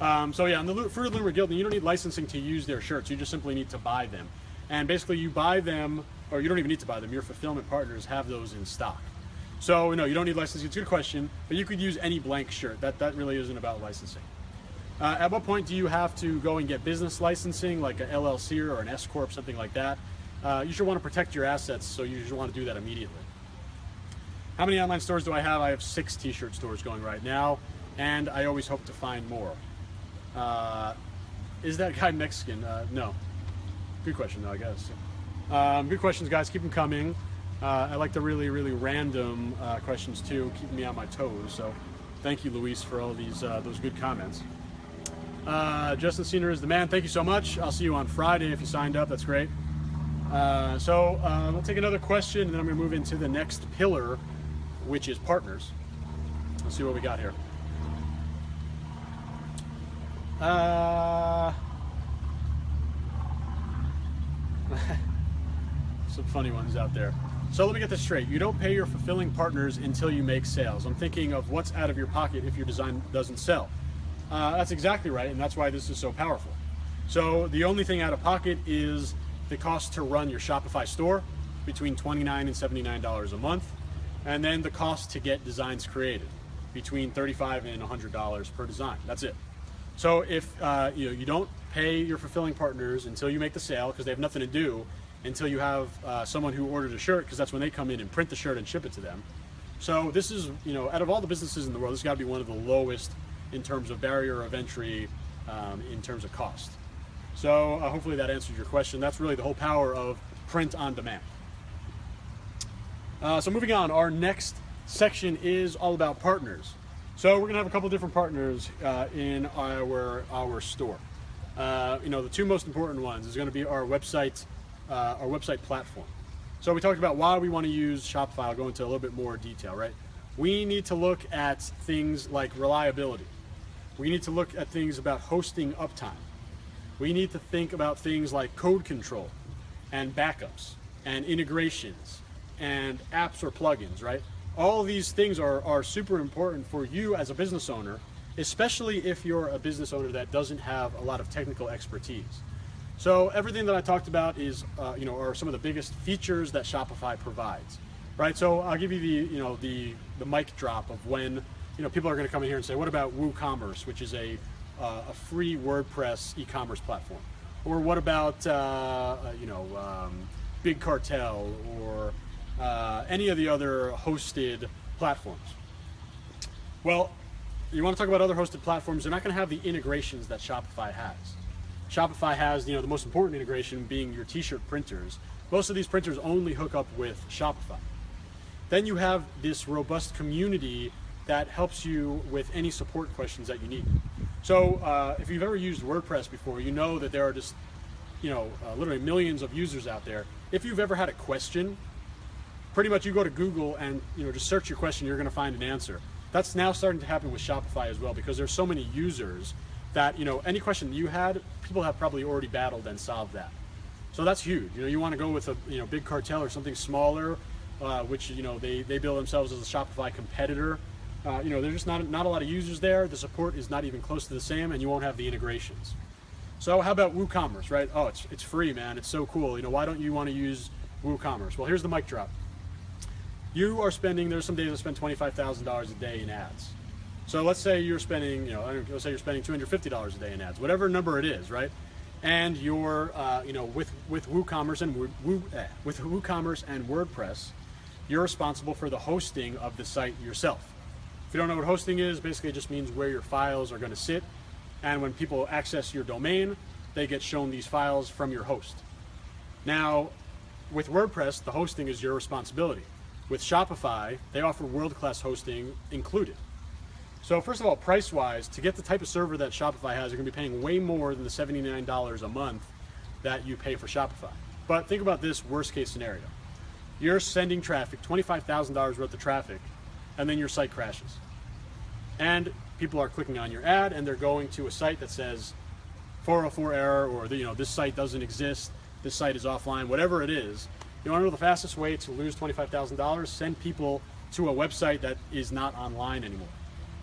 On the Fruit of the Loom or Gildan, you don't need licensing to use their shirts. You just simply need to buy them. And basically you buy them, or you don't even need to buy them, your fulfillment partners have those in stock. So no, you don't need licensing. It's a good question, but you could use any blank shirt. That really isn't about licensing. At what point do you have to go and get business licensing, like an LLC or an S Corp, something like that? You should want to protect your assets, so you should want to do that immediately. How many online stores do I have? I have 6 t-shirt stores going right now, and I always hope to find more. Is that guy Mexican? No. Good question, though, I guess. Good questions, guys. Keep them coming. I like the really, really random questions, too, keeping me on my toes. So thank you, Luis, for all these those good comments. Justin Cena is the man. Thank you so much. I'll see you on Friday if you signed up. That's great. Let's take another question, and then I'm going to move into the next pillar, which is partners. Let's see what we got here. Some funny ones out there. So let me get this straight. You don't pay your fulfilling partners until you make sales. I'm thinking of what's out of your pocket if your design doesn't sell. That's exactly right, and that's why this is so powerful. So the only thing out of pocket is the cost to run your Shopify store, between $29 and $79 a month, and then the cost to get designs created, between $35 and $100 per design. That's it. So if you don't pay your fulfilling partners until you make the sale, because they have nothing to do until you have someone who ordered a shirt, because that's when they come in and print the shirt and ship it to them. So this is, out of all the businesses in the world, this has got to be one of the lowest in terms of barrier of entry, in terms of cost. So hopefully that answers your question. That's really the whole power of print on demand. So moving on, our next section is all about partners. So we're going to have a couple different partners in our store. The 2 most important ones is going to be our website platform. So we talked about why we want to use Shopify. I'll go into a little bit more detail, right? We need to look at things like reliability. We need to look at things about hosting uptime. We need to think about things like code control and backups and integrations and apps or plugins, right? All of these things are super important for you as a business owner, especially if you're a business owner that doesn't have a lot of technical expertise. So everything that I talked about is, are some of the biggest features that Shopify provides, right? So I'll give you the mic drop of when, people are going to come in here and say, what about WooCommerce, which is a free WordPress e-commerce platform? Or what about, Big Cartel or any of the other hosted platforms? Well, you want to talk about other hosted platforms, they're not going to have the integrations that Shopify has. Shopify has, the most important integration being your t-shirt printers. Most of these printers only hook up with Shopify. Then you have this robust community that helps you with any support questions that you need. So if you've ever used WordPress before, you know that there are just, literally millions of users out there. If you've ever had a question, pretty much you go to Google and, just search your question, you're going to find an answer. That's now starting to happen with Shopify as well, because there's so many users that, any question you had, people have probably already battled and solved that. So that's huge. You want to go with a, Big Cartel or something smaller, which, they bill themselves as a Shopify competitor. There's just not a lot of users there. The support is not even close to the same, and you won't have the integrations. So how about WooCommerce, right? Oh, it's free, man. It's so cool. Why don't you want to use WooCommerce? Well, here's the mic drop. You are spending, there's some days I spend $25,000 a day in ads. So let's say you're spending, let's say you're spending $250 a day in ads, whatever number it is, right? And you're, with WooCommerce and with WooCommerce and WordPress, you're responsible for the hosting of the site yourself. If you don't know what hosting is, basically it just means where your files are going to sit. And when people access your domain, they get shown these files from your host. Now, with WordPress, the hosting is your responsibility. With Shopify, they offer world-class hosting included. So first of all, price-wise, to get the type of server that Shopify has, you're going to be paying way more than the $79 a month that you pay for Shopify. But think about this worst-case scenario. You're sending traffic, $25,000 worth of traffic, and then your site crashes. And people are clicking on your ad, and they're going to a site that says 404 error, or this site doesn't exist, this site is offline, whatever it is. You want to know the fastest way to lose $25,000? Send people to a website that is not online anymore.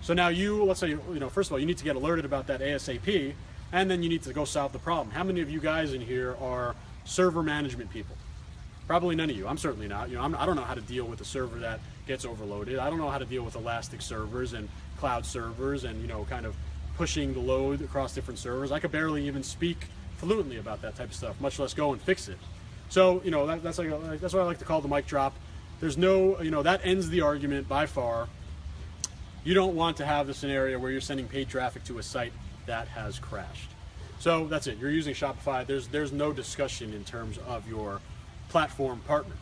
So now let's say, first of all, you need to get alerted about that ASAP, and then you need to go solve the problem. How many of you guys in here are server management people? Probably none of you. I'm certainly not. I don't know how to deal with a server that gets overloaded. I don't know how to deal with elastic servers and cloud servers and, kind of pushing the load across different servers. I could barely even speak fluently about that type of stuff, much less go and fix it. So, that's what I like to call the mic drop. There's no, that ends the argument by far. You don't want to have the scenario where you're sending paid traffic to a site that has crashed. So that's it. You're using Shopify. There's no discussion in terms of your platform partner.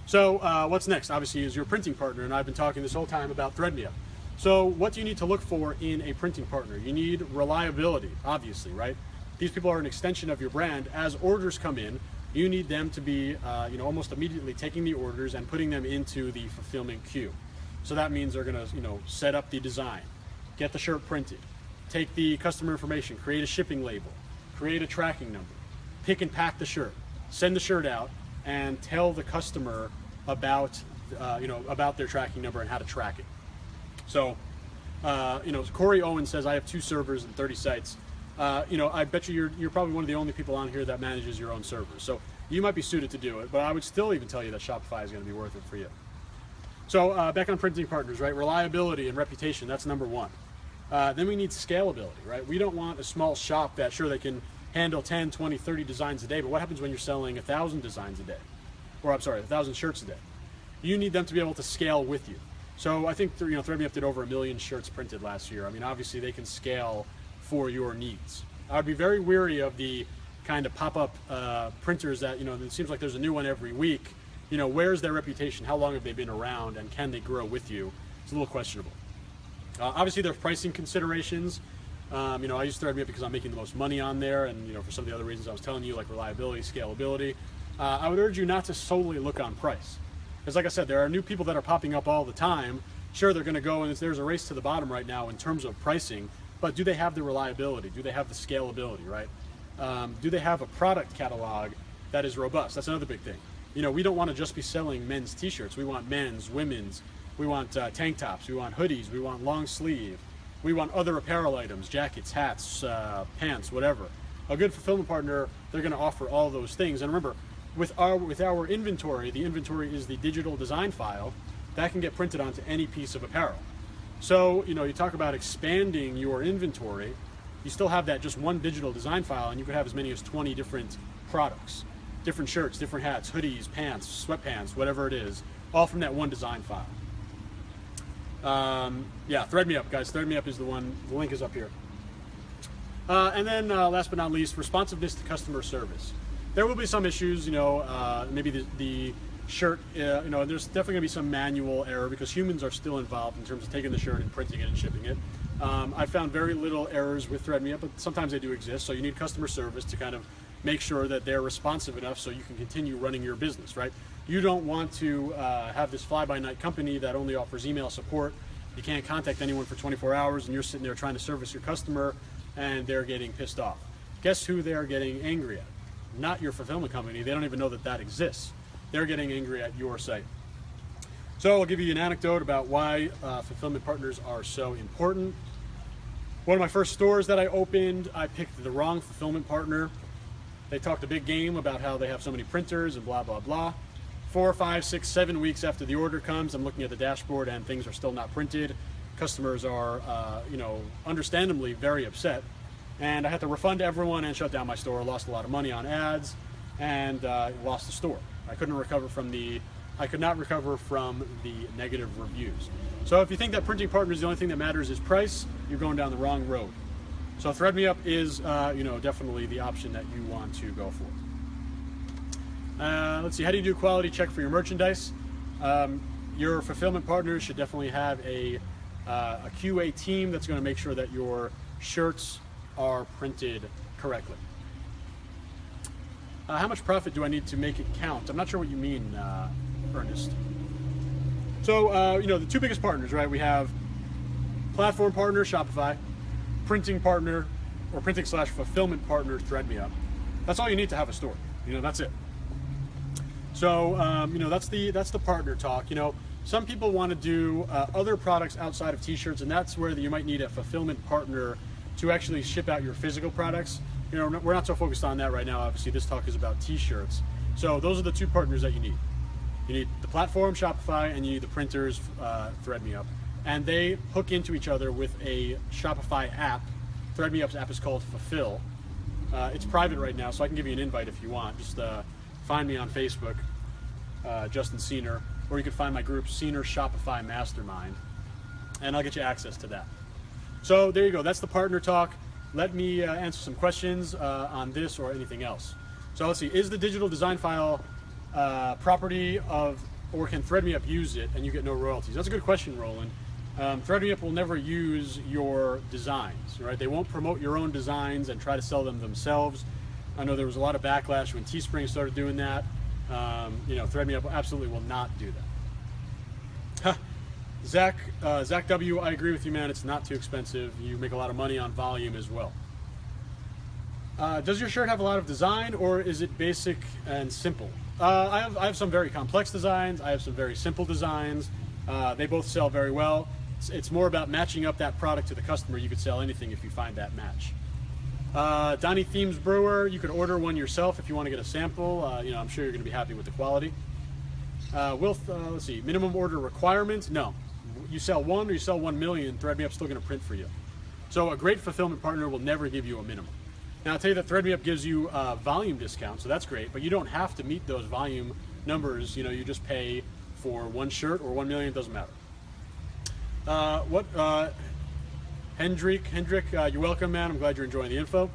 So what's next? Obviously is your printing partner, and I've been talking this whole time about ThreadMe. So what do you need to look for in a printing partner? You need reliability, obviously, right? These people are an extension of your brand. As orders come in, you need them to be, almost immediately taking the orders and putting them into the fulfillment queue. So that means they're going to, set up the design, get the shirt printed, take the customer information, create a shipping label, create a tracking number, pick and pack the shirt, send the shirt out, and tell the customer about, about their tracking number and how to track it. So, Corey Owen says, I have 2 servers and 30 sites. I bet you're probably one of the only people on here that manages your own servers. So you might be suited to do it, but I would still even tell you that Shopify is going to be worth it for you. So back on printing partners, right? Reliability and reputation, that's number one. Then we need scalability, right? We don't want a small shop that, sure, they can handle 10, 20, 30 designs a day, but what happens when you're selling 1,000 designs a day? Or, I'm sorry, 1,000 shirts a day? You need them to be able to scale with you. So I think, ThreadMe did over 1 million shirts printed last year. I mean, obviously they can scale for your needs. I would be very weary of the kind of pop-up printers that, it seems like there's a new one every week. Where's their reputation? How long have they been around? And can they grow with you? It's a little questionable. Obviously, there are pricing considerations. I use ThreadMe because I'm making the most money on there, and for some of the other reasons I was telling you, like reliability, scalability. I would urge you not to solely look on price. Because like I said, there are new people that are popping up all the time. Sure, they're going to go, and there's a race to the bottom right now in terms of pricing, but do they have the reliability? Do they have the scalability, right? Do they have a product catalog that is robust? That's another big thing. You know, we don't want to just be selling men's t-shirts. We want men's, women's, we want tank tops, we want hoodies, we want long sleeve, we want other apparel items, jackets, hats, pants, whatever. A good fulfillment partner, they're going to offer all those things. And remember, with our inventory, the inventory is the digital design file that can get printed onto any piece of apparel. So, you know, you talk about expanding your inventory, you still have that just one digital design file, and you could have as many as 20 different products, different shirts, different hats, hoodies, pants, sweatpants, whatever it is, all from that one design file. Yeah, thread me up, guys. Thread me up is the one. The link is up here. And then last but not least, responsiveness to customer service. There will be some issues, you know, maybe the shirt, you know, there's definitely going to be some manual error because humans are still involved in terms of taking the shirt and printing it and shipping it. I found very little errors with Thread Me Up, but sometimes they do exist. So you need customer service to kind of make sure that they're responsive enough so you can continue running your business, right? You don't want to have this fly-by-night company that only offers email support. You can't contact anyone for 24 hours and you're sitting there trying to service your customer and they're getting pissed off. Guess who they're getting angry at? Not your fulfillment company. They don't even know that that exists. They're getting angry at your site. So I'll give you an anecdote about why fulfillment partners are so important. One of my first stores that I opened, I picked the wrong fulfillment partner. They talked a big game about how they have so many printers and blah, blah, blah. 4, 5, 6, 7 weeks after the order comes, I'm looking at the dashboard and things are still not printed. Customers are, you know, understandably very upset. And I had to refund everyone and shut down my store. Lost a lot of money on ads and lost the store. I could not recover from the negative reviews. So if you think that printing partners, the only thing that matters is price, you're going down the wrong road. So Thread Me Up is, you know, definitely the option that you want to go for. Let's see, how do you do quality check for your merchandise? Your fulfillment partners should definitely have a QA team that's going to make sure that your shirts are printed correctly. How much profit do I need to make it count? I'm not sure what you mean, Ernest. So, you know, the two biggest partners, right? We have platform partner, Shopify, printing partner, or printing / fulfillment partner, Thread Me Up. That's all you need to have a store. You know, that's it. So, you know, that's the partner talk. You know, some people want to do other products outside of t-shirts, and that's where you might need a fulfillment partner to actually ship out your physical products. You know, we're not so focused on that right now. Obviously, this talk is about t-shirts. So those are the two partners that you need. You need the platform, Shopify, and you need the printers, Thread Me Up. And they hook into each other with a Shopify app. Thread Me Up's app is called Fulfill. It's private right now, so I can give you an invite if you want. Just find me on Facebook, Justin Senior, or you can find my group, Senior Shopify Mastermind, and I'll get you access to that. So there you go. That's the partner talk. Let me answer some questions on this or anything else. So let's see. Is the digital design file property of, or can Thread Me Up use it and you get no royalties? That's a good question, Roland. Thread Me Up will never use your designs, right? They won't promote your own designs and try to sell them themselves. I know there was a lot of backlash when Teespring started doing that. You know, Thread Me Up absolutely will not do that. Zach W, I agree with you, man. It's not too expensive. You make a lot of money on volume as well. Does your shirt have a lot of design, or is it basic and simple? I have some very complex designs. I have some very simple designs. They both sell very well. It's more about matching up that product to the customer. You could sell anything if you find that match. Donnie Themes Brewer, you could order one yourself if you want to get a sample. You know, I'm sure you're going to be happy with the quality. Let's see, minimum order requirements? No. You sell one or you sell 1 million, Thread Me Up's still going to print for you. So a great fulfillment partner will never give you a minimum. Now I'll tell you that Thread Me Up gives you volume discounts, so that's great, but you don't have to meet those volume numbers. You know, you just pay for one shirt or 1 million, it doesn't matter. Hendrik, you're welcome, man. I'm glad you're enjoying the info.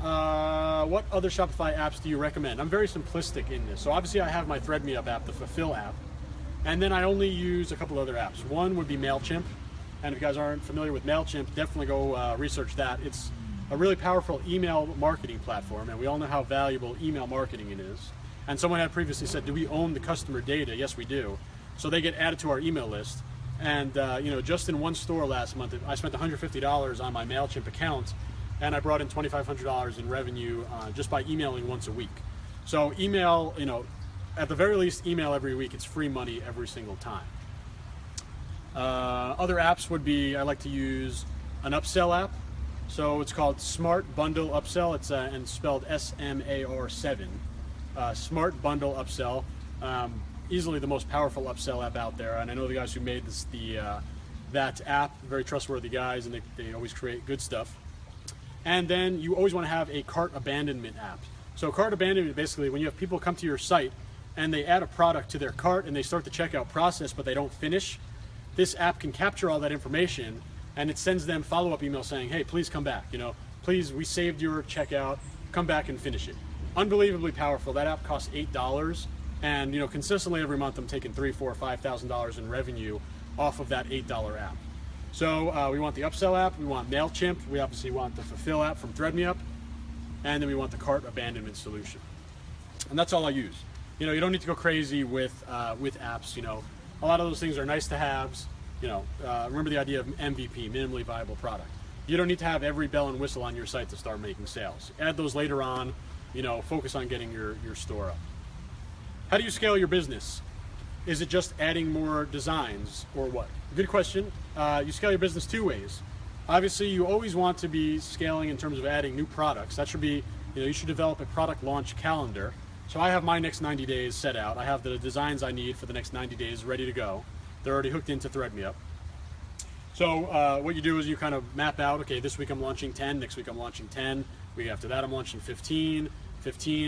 What other Shopify apps do you recommend? I'm very simplistic in this. So obviously I have my Thread Me Up app, the Fulfill app, and then I only use a couple other apps. One would be MailChimp, and if you guys aren't familiar with MailChimp, definitely go research that. It's a really powerful email marketing platform, and we all know how valuable email marketing it is. And someone had previously said, do we own the customer data? Yes, we do. So they get added to our email list. And just in one store last month, I spent $150 on my MailChimp account, and I brought in $2,500 in revenue just by emailing once a week. So email, at the very least, email every week. It's free money every single time. Other apps would be, I like to use an upsell app. So it's called Smart Bundle Upsell. It's and spelled SMAR7. Smart Bundle Upsell. Easily the most powerful upsell app out there. And I know the guys who made that app, very trustworthy guys, and they always create good stuff. And then you always want to have a cart abandonment app. So cart abandonment, basically, when you have people come to your site and they add a product to their cart and they start the checkout process, but they don't finish, this app can capture all that information, and it sends them follow-up emails saying, hey, please come back. Please, we saved your checkout. Come back and finish it. Unbelievably powerful. That app costs $8, and consistently every month I'm taking $3,000, $4,000, $5,000 in revenue off of that $8 app. So we want the upsell app. We want MailChimp. We obviously want the Fulfill app from ThreadMeUp, and then we want the cart abandonment solution. And that's all I use. You don't need to go crazy with apps. A lot of those things are nice to haves. Remember the idea of MVP, minimally viable product. You don't need to have every bell and whistle on your site to start making sales. Add those later on. Focus on getting your store up. How do you scale your business? Is it just adding more designs or what? Good question. You scale your business two ways. Obviously, you always want to be scaling in terms of adding new products. That should be, you should develop a product launch calendar. So I have my next 90 days set out. I have the designs I need for the next 90 days ready to go. They're already hooked into ThreadMeUp. So what you do is you kind of map out, okay, this week I'm launching 10, next week I'm launching 10, week after that I'm launching 15,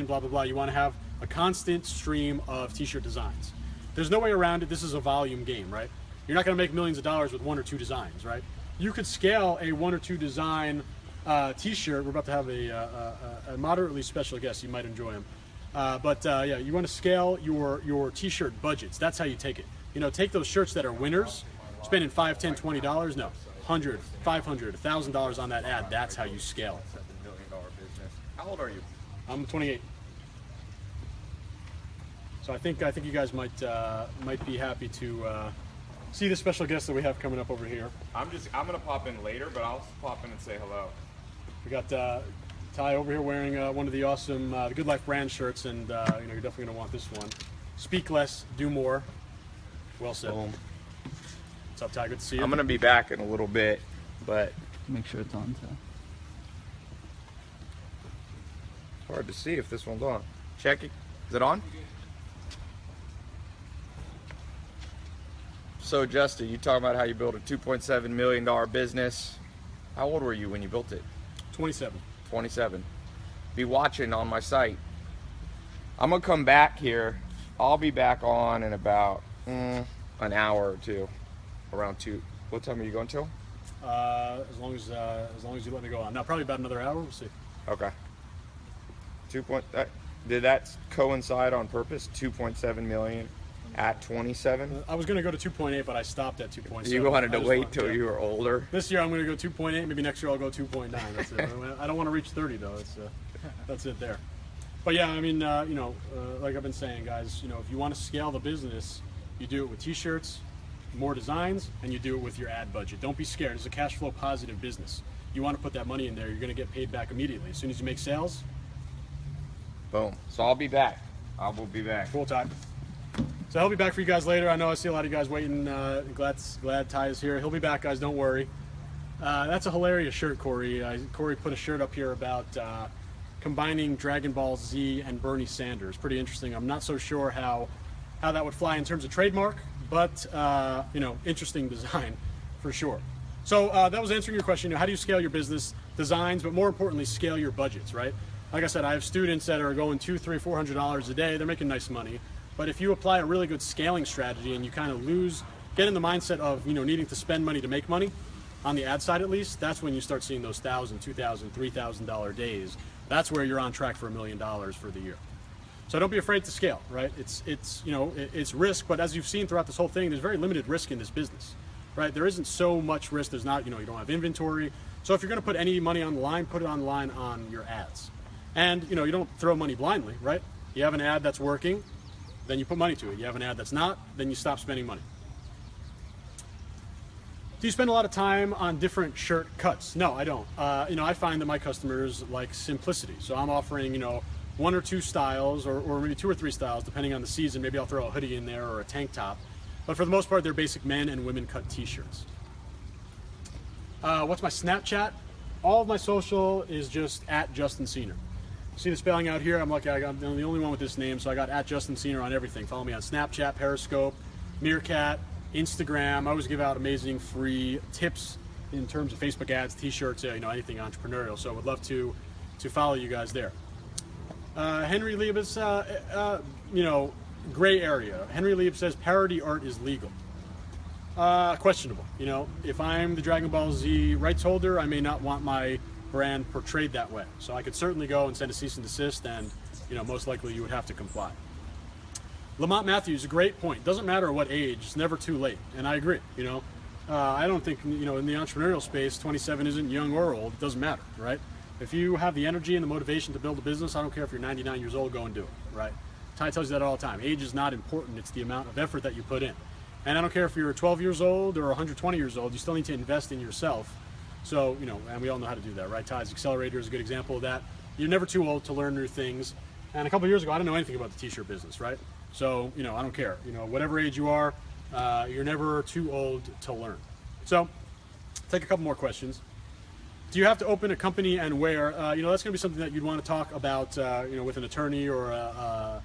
blah, blah, blah. You want to have a constant stream of t-shirt designs. There's no way around it. This is a volume game, right? You're not going to make millions of dollars with one or two designs, right? You could scale a one or two design t-shirt. We're about to have a moderately special guest. You might enjoy him. Yeah, you want to scale your t-shirt budgets. That's how you take it. Take those shirts that are winners, spending $5, $10, $20. No, $100, $500, $1,000 on that ad. That's how you scale. $7 million business. How old are you? I'm 28. So I think you guys might be happy to see the special guest that we have coming up over here. I'm gonna pop in later, but I'll pop in and say hello. We got Tai over here wearing one of the awesome the Good Life brand shirts, and you're definitely gonna want this one. Speak less, do more. Well said. Boom. What's up, Tai? Good to see you. I'm gonna be back in a little bit, but Make sure it's on, so. it's hard to see if this one's on. Check it. Is it on? So Justin, you talking about how you built a $2.7 million business. How old were you when you built it? 27. 27. Be watching on my site. I'm gonna come back here. I'll be back on in about an hour or two, around 2. What time are you going till? As long as you let me go on. Now probably about another hour. We'll see. Okay. Did that coincide on purpose? 2.7 million at 27? I was going to go to 2.8, but I stopped at 2.7. You wanted to wait till you were older? This year I'm going to go 2.8. Maybe next year I'll go 2.9. That's it. I don't want to reach 30 though. That's it there. But yeah, I mean, like I've been saying, guys, if you want to scale the business, you do it with t-shirts, more designs, and you do it with your ad budget. Don't be scared. It's a cash flow positive business. You want to put that money in there, you're going to get paid back immediately. As soon as you make sales, Boom. So I'll be back. I will be back. full time. So I'll be back for you guys later. I know I see a lot of you guys waiting. Glad Tai is here. He'll be back, guys. Don't worry. That's a hilarious shirt, Corey. Corey put a shirt up here about combining Dragon Ball Z and Bernie Sanders. Pretty interesting. I'm not so sure how that would fly in terms of trademark, but interesting design for sure. So that was answering your question. How do you scale your business? Designs, but more importantly, scale your budgets, right? Like I said, I have students that are going $200, $300, $400 a day. They're making nice money. But if you apply a really good scaling strategy and you kind of get in the mindset of needing to spend money to make money, on the ad side at least, that's when you start seeing those $1,000, $2,000, $3,000 days. That's where you're on track for $1 million for the year. So don't be afraid to scale, right? It's risk, but as you've seen throughout this whole thing, there's very limited risk in this business, right? There isn't so much risk. There's not, you don't have inventory. So if you're going to put any money on the line, put it on the line on your ads. And you don't throw money blindly, right? You have an ad that's working, then you put money to it. You have an ad that's not, then you stop spending money. Do you spend a lot of time on different shirt cuts? No, I don't. I find that my customers like simplicity. So I'm offering, one or two styles or maybe two or three styles, depending on the season. Maybe I'll throw a hoodie in there or a tank top. But for the most part, they're basic men and women cut t-shirts. What's my Snapchat? All of my social is just @JustinSener. See the spelling out here? I'm the only one with this name, so I got @JustinSener on everything. Follow me on Snapchat, Periscope, Meerkat, Instagram. I always give out amazing free tips in terms of Facebook ads, t-shirts, anything entrepreneurial. So I would love to follow you guys there. Henry Liebes, gray area. Henry Liebes says parody art is legal. Questionable. If I'm the Dragon Ball Z rights holder, I may not want my brand portrayed that way. So I could certainly go and send a cease and desist, and most likely you would have to comply. Lamont Matthews, a great point. Doesn't matter what age, it's never too late. And I agree, I don't think, in the entrepreneurial space, 27 isn't young or old, it doesn't matter, right? If you have the energy and the motivation to build a business, I don't care if you're 99 years old, go and do it, right? Tai tells you that all the time. Age is not important, it's the amount of effort that you put in. And I don't care if you're 12 years old or 120 years old, you still need to invest in yourself. So, and we all know how to do that, right? Tai's Accelerator is a good example of that. You're never too old to learn new things. And a couple of years ago, I didn't know anything about the t-shirt business, right? So, I don't care. Whatever age you are, you're never too old to learn. So, take a couple more questions. Do you have to open a company and where? That's going to be something that you'd want to talk about, with an attorney or an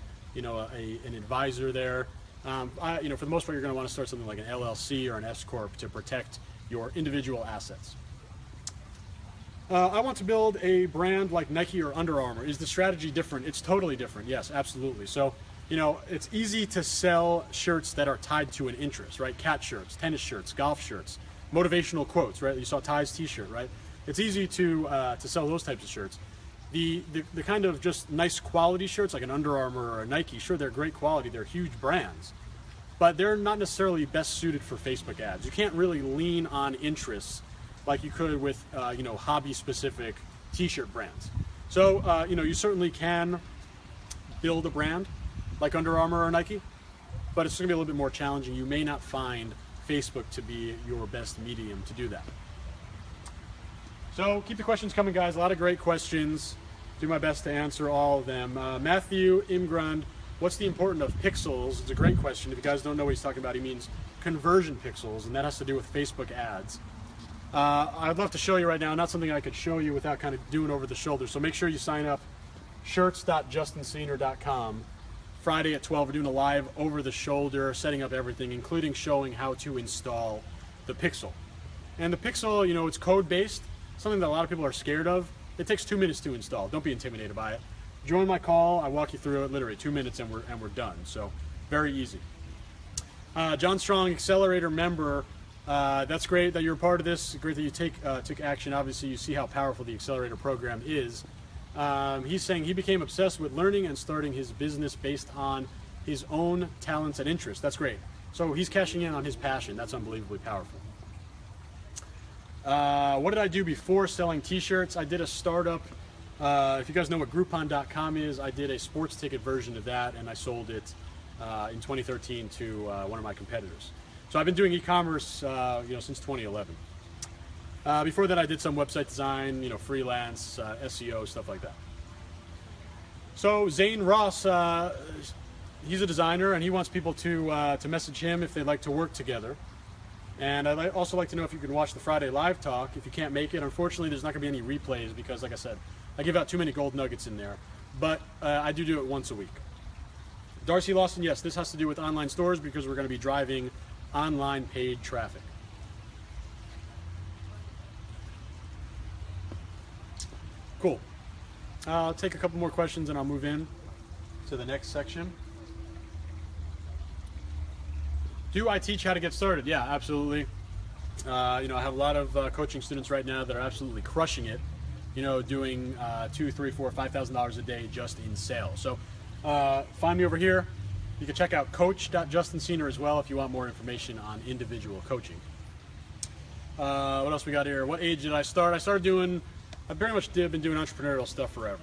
advisor there. For the most part, you're going to want to start something like an LLC or an S corp to protect your individual assets. I want to build a brand like Nike or Under Armour. Is the strategy different? It's totally different. Yes, absolutely. So, it's easy to sell shirts that are tied to an interest, right? Cat shirts, tennis shirts, golf shirts, motivational quotes, right? You saw Ty's t-shirt, right? It's easy to sell those types of shirts. The kind of just nice quality shirts like an Under Armour or a Nike, sure, they're great quality, they're huge brands, but they're not necessarily best suited for Facebook ads. You can't really lean on interests like you could with hobby-specific t-shirt brands. So you certainly can build a brand like Under Armour or Nike, but it's going to be a little bit more challenging. You may not find Facebook to be your best medium to do that. So keep the questions coming, guys. A lot of great questions. Do my best to answer all of them. Matthew Imgrund, what's the importance of pixels? It's a great question. If you guys don't know what he's talking about, he means conversion pixels, and that has to do with Facebook ads. I'd love to show you right now, not something I could show you without kind of doing over the shoulder. So make sure you sign up, shirts.justinsener.com. Friday at 12, we're doing a live over the shoulder, setting up everything, including showing how to install the Pixel. And the Pixel, it's code-based, something that a lot of people are scared of. It takes 2 minutes to install. Don't be intimidated by it. Join my call. I walk you through it, literally 2 minutes, and we're done. So very easy. John Strong, Accelerator member. That's great that you're a part of this. Great that you took action. Obviously, you see how powerful the Accelerator program is. He's saying he became obsessed with learning and starting his business based on his own talents and interests. That's great. So he's cashing in on his passion. That's unbelievably powerful. What did I do before selling t-shirts? I did a startup. If you guys know what Groupon.com is, I did a sports ticket version of that, and I sold it in 2013 to one of my competitors. So I've been doing e-commerce since 2011. Before that, I did some website design, freelance, SEO, stuff like that. So Zane Ross, he's a designer, and he wants people to message him if they'd like to work together. And I'd also like to know if you can watch the Friday live talk. If you can't make it, unfortunately, there's not going to be any replays because, like I said, I give out too many gold nuggets in there. But I do it once a week. Darcy Lawson, yes, this has to do with online stores because we're going to be driving online paid traffic. Cool. I'll take a couple more questions and I'll move in to the next section. Do I teach how to get started? Yeah, absolutely. I have a lot of coaching students right now that are absolutely crushing it, doing $2,000, $3,000, $4,000, $5,000 a day just in sales. So find me over here. You can check out coach.justinsener as well if you want more information on individual coaching. What else we got here? What age did I start? I've pretty much been doing entrepreneurial stuff forever,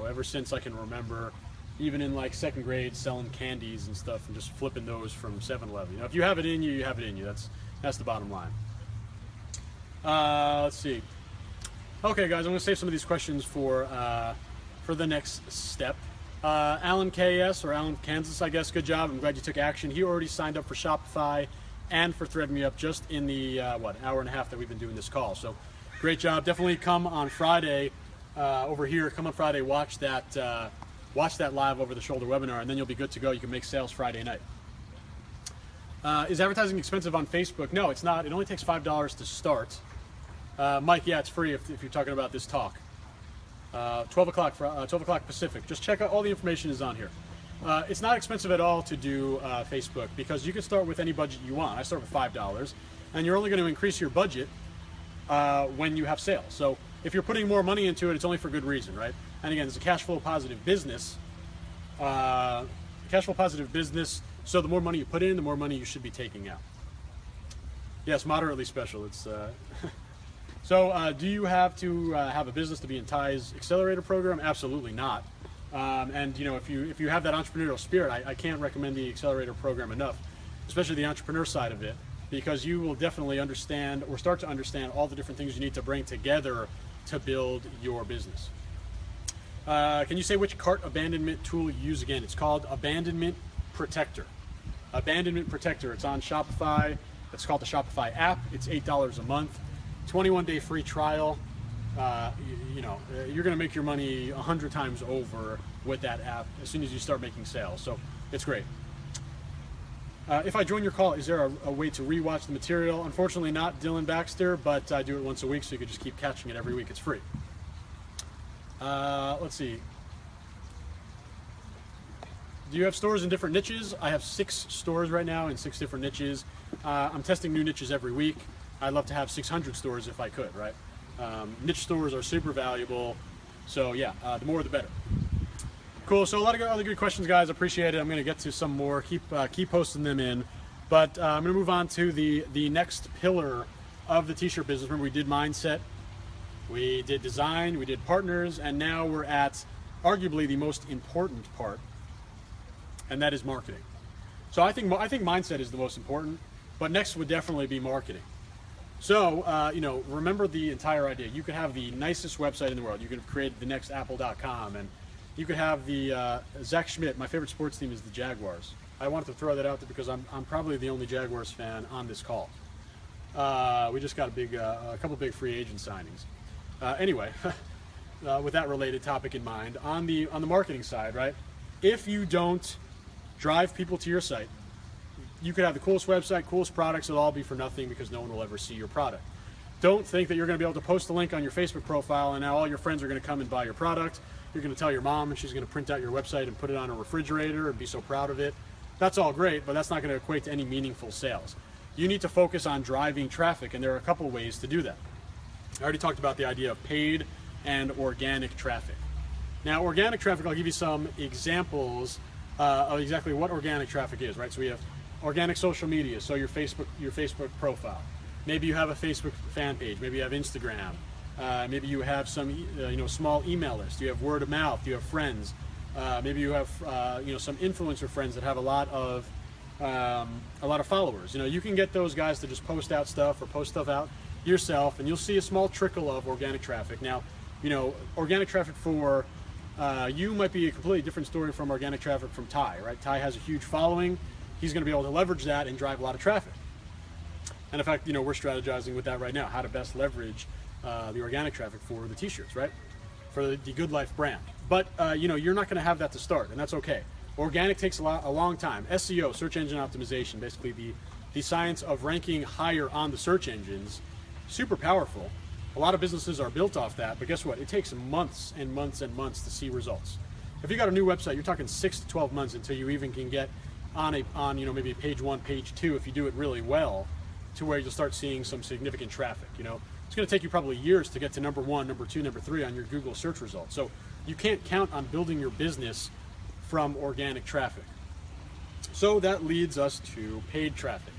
ever since I can remember, even in like second grade, selling candies and stuff and just flipping those from 7-Eleven. If you have it in you, you have it in you. That's the bottom line. Let's see. Okay, guys, I'm going to save some of these questions for the next step. Alan KS, or Alan Kansas, I guess, good job. I'm glad you took action. He already signed up for Shopify and for Thread Me Up just in the, hour and a half that we've been doing this call. So great job. Definitely come on Friday over here. Come on Friday, watch that live over-the-shoulder webinar, and then you'll be good to go. You can make sales Friday night. Is advertising expensive on Facebook? No, it's not. It only takes $5 to start. Mike, yeah, it's free if you're talking about this talk. 12 o'clock Pacific. Just check out, all the information is on here. It's not expensive at all to do Facebook, because you can start with any budget you want. I start with $5, and you're only going to increase your budget when you have sales. So if you're putting more money into it, it's only for good reason, right? And again, it's a cash flow positive business. So the more money you put in, the more money you should be taking out. Yes, moderately special. It's So do you have to have a business to be in Tai's Accelerator program? Absolutely not. And if you have that entrepreneurial spirit, I can't recommend the Accelerator program enough, especially the entrepreneur side of it, because you will definitely understand, or start to understand, all the different things you need to bring together to build your business. Can you say which cart abandonment tool you use again? It's called Abandonment Protector. Abandonment Protector. It's on Shopify. It's called the Shopify app. It's $8 a month. 21-day free trial. You're going to make your money 100 times over with that app as soon as you start making sales. So it's great. If I join your call, is there a way to rewatch the material? Unfortunately not, Dylan Baxter, but I do it once a week, so you can just keep catching it every week. It's free. Let's see. Do you have stores in different niches? I have 6 stores right now in 6 different niches. I'm testing new niches every week. I'd love to have 600 stores if I could, right? Niche stores are super valuable. So yeah, the more the better. Cool, so a lot of other good questions, guys. Appreciate it. I'm gonna get to some more. Keep posting them in. But I'm gonna move on to the next pillar of the t-shirt business. Remember, we did mindset, we did design, we did partners, and now we're at arguably the most important part, and that is marketing. So I think mindset is the most important, but next would definitely be marketing. So, remember the entire idea. You could have the nicest website in the world. You could have created the next Apple.com, and you could have the Zach Schmidt. My favorite sports team is the Jaguars. I wanted to throw that out there because I'm probably the only Jaguars fan on this call. We just got a couple big free agent signings. Anyway, with that related topic in mind, on the marketing side, right? If you don't drive people to your site, you could have the coolest website, coolest products, it'll all be for nothing because no one will ever see your product. Don't think that you're going to be able to post a link on your Facebook profile and now all your friends are going to come and buy your product. You're going to tell your mom and she's going to print out your website and put it on a refrigerator and be so proud of it. That's all great, but that's not going to equate to any meaningful sales. You need to focus on driving traffic, and there are a couple ways to do that. I already talked about the idea of paid and organic traffic. Now, organic traffic, I'll give you some examples of exactly what organic traffic is, right? So we have organic social media, so your Facebook profile. Maybe you have a Facebook fan page. Maybe you have Instagram. Maybe you have some small email list. You have word of mouth. You have friends. Maybe you have some influencer friends that have a lot of followers. You can get those guys to just post out stuff or post stuff out yourself, and you'll see a small trickle of organic traffic. Now, organic traffic for you might be a completely different story from organic traffic from Tai, right? Tai has a huge following. He's going to be able to leverage that and drive a lot of traffic. And in fact, we're strategizing with that right now, how to best leverage the organic traffic for the t-shirts, right? For the Good Life brand. But, you're not going to have that to start, and that's okay. Organic takes a long time. SEO, search engine optimization, basically the science of ranking higher on the search engines, super powerful. A lot of businesses are built off that, but guess what? It takes months and months and months to see results. If you got a new website, you're talking 6 to 12 months until you even can get on maybe page 1, page 2, if you do it really well, to where you'll start seeing some significant traffic. It's going to take you probably years to get to number 1, number 2, number 3 on your Google search results. So you can't count on building your business from organic traffic. So that leads us to paid traffic.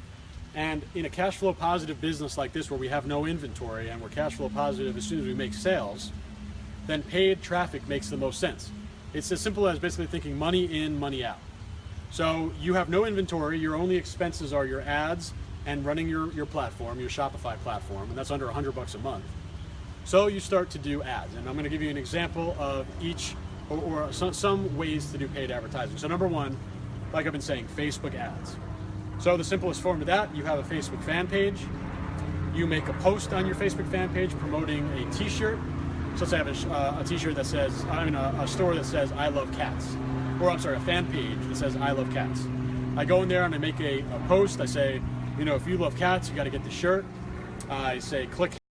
And in a cash flow positive business like this, where we have no inventory and we're cash flow positive as soon as we make sales, then paid traffic makes the most sense. It's as simple as basically thinking money in, money out. So you have no inventory, your only expenses are your ads and running your platform, your Shopify platform, and that's under $100 a month. So you start to do ads, and I'm going to give you an example of each, or some ways to do paid advertising. So number one, like I've been saying, Facebook ads. So the simplest form of that, you have a Facebook fan page. You make a post on your Facebook fan page promoting a t-shirt. So let's say I have a t-shirt that says, a store that says, I love cats. Or I'm sorry, a fan page that says, I love cats. I go in there and I make a post. I say, if you love cats, you got to get the shirt. I say, click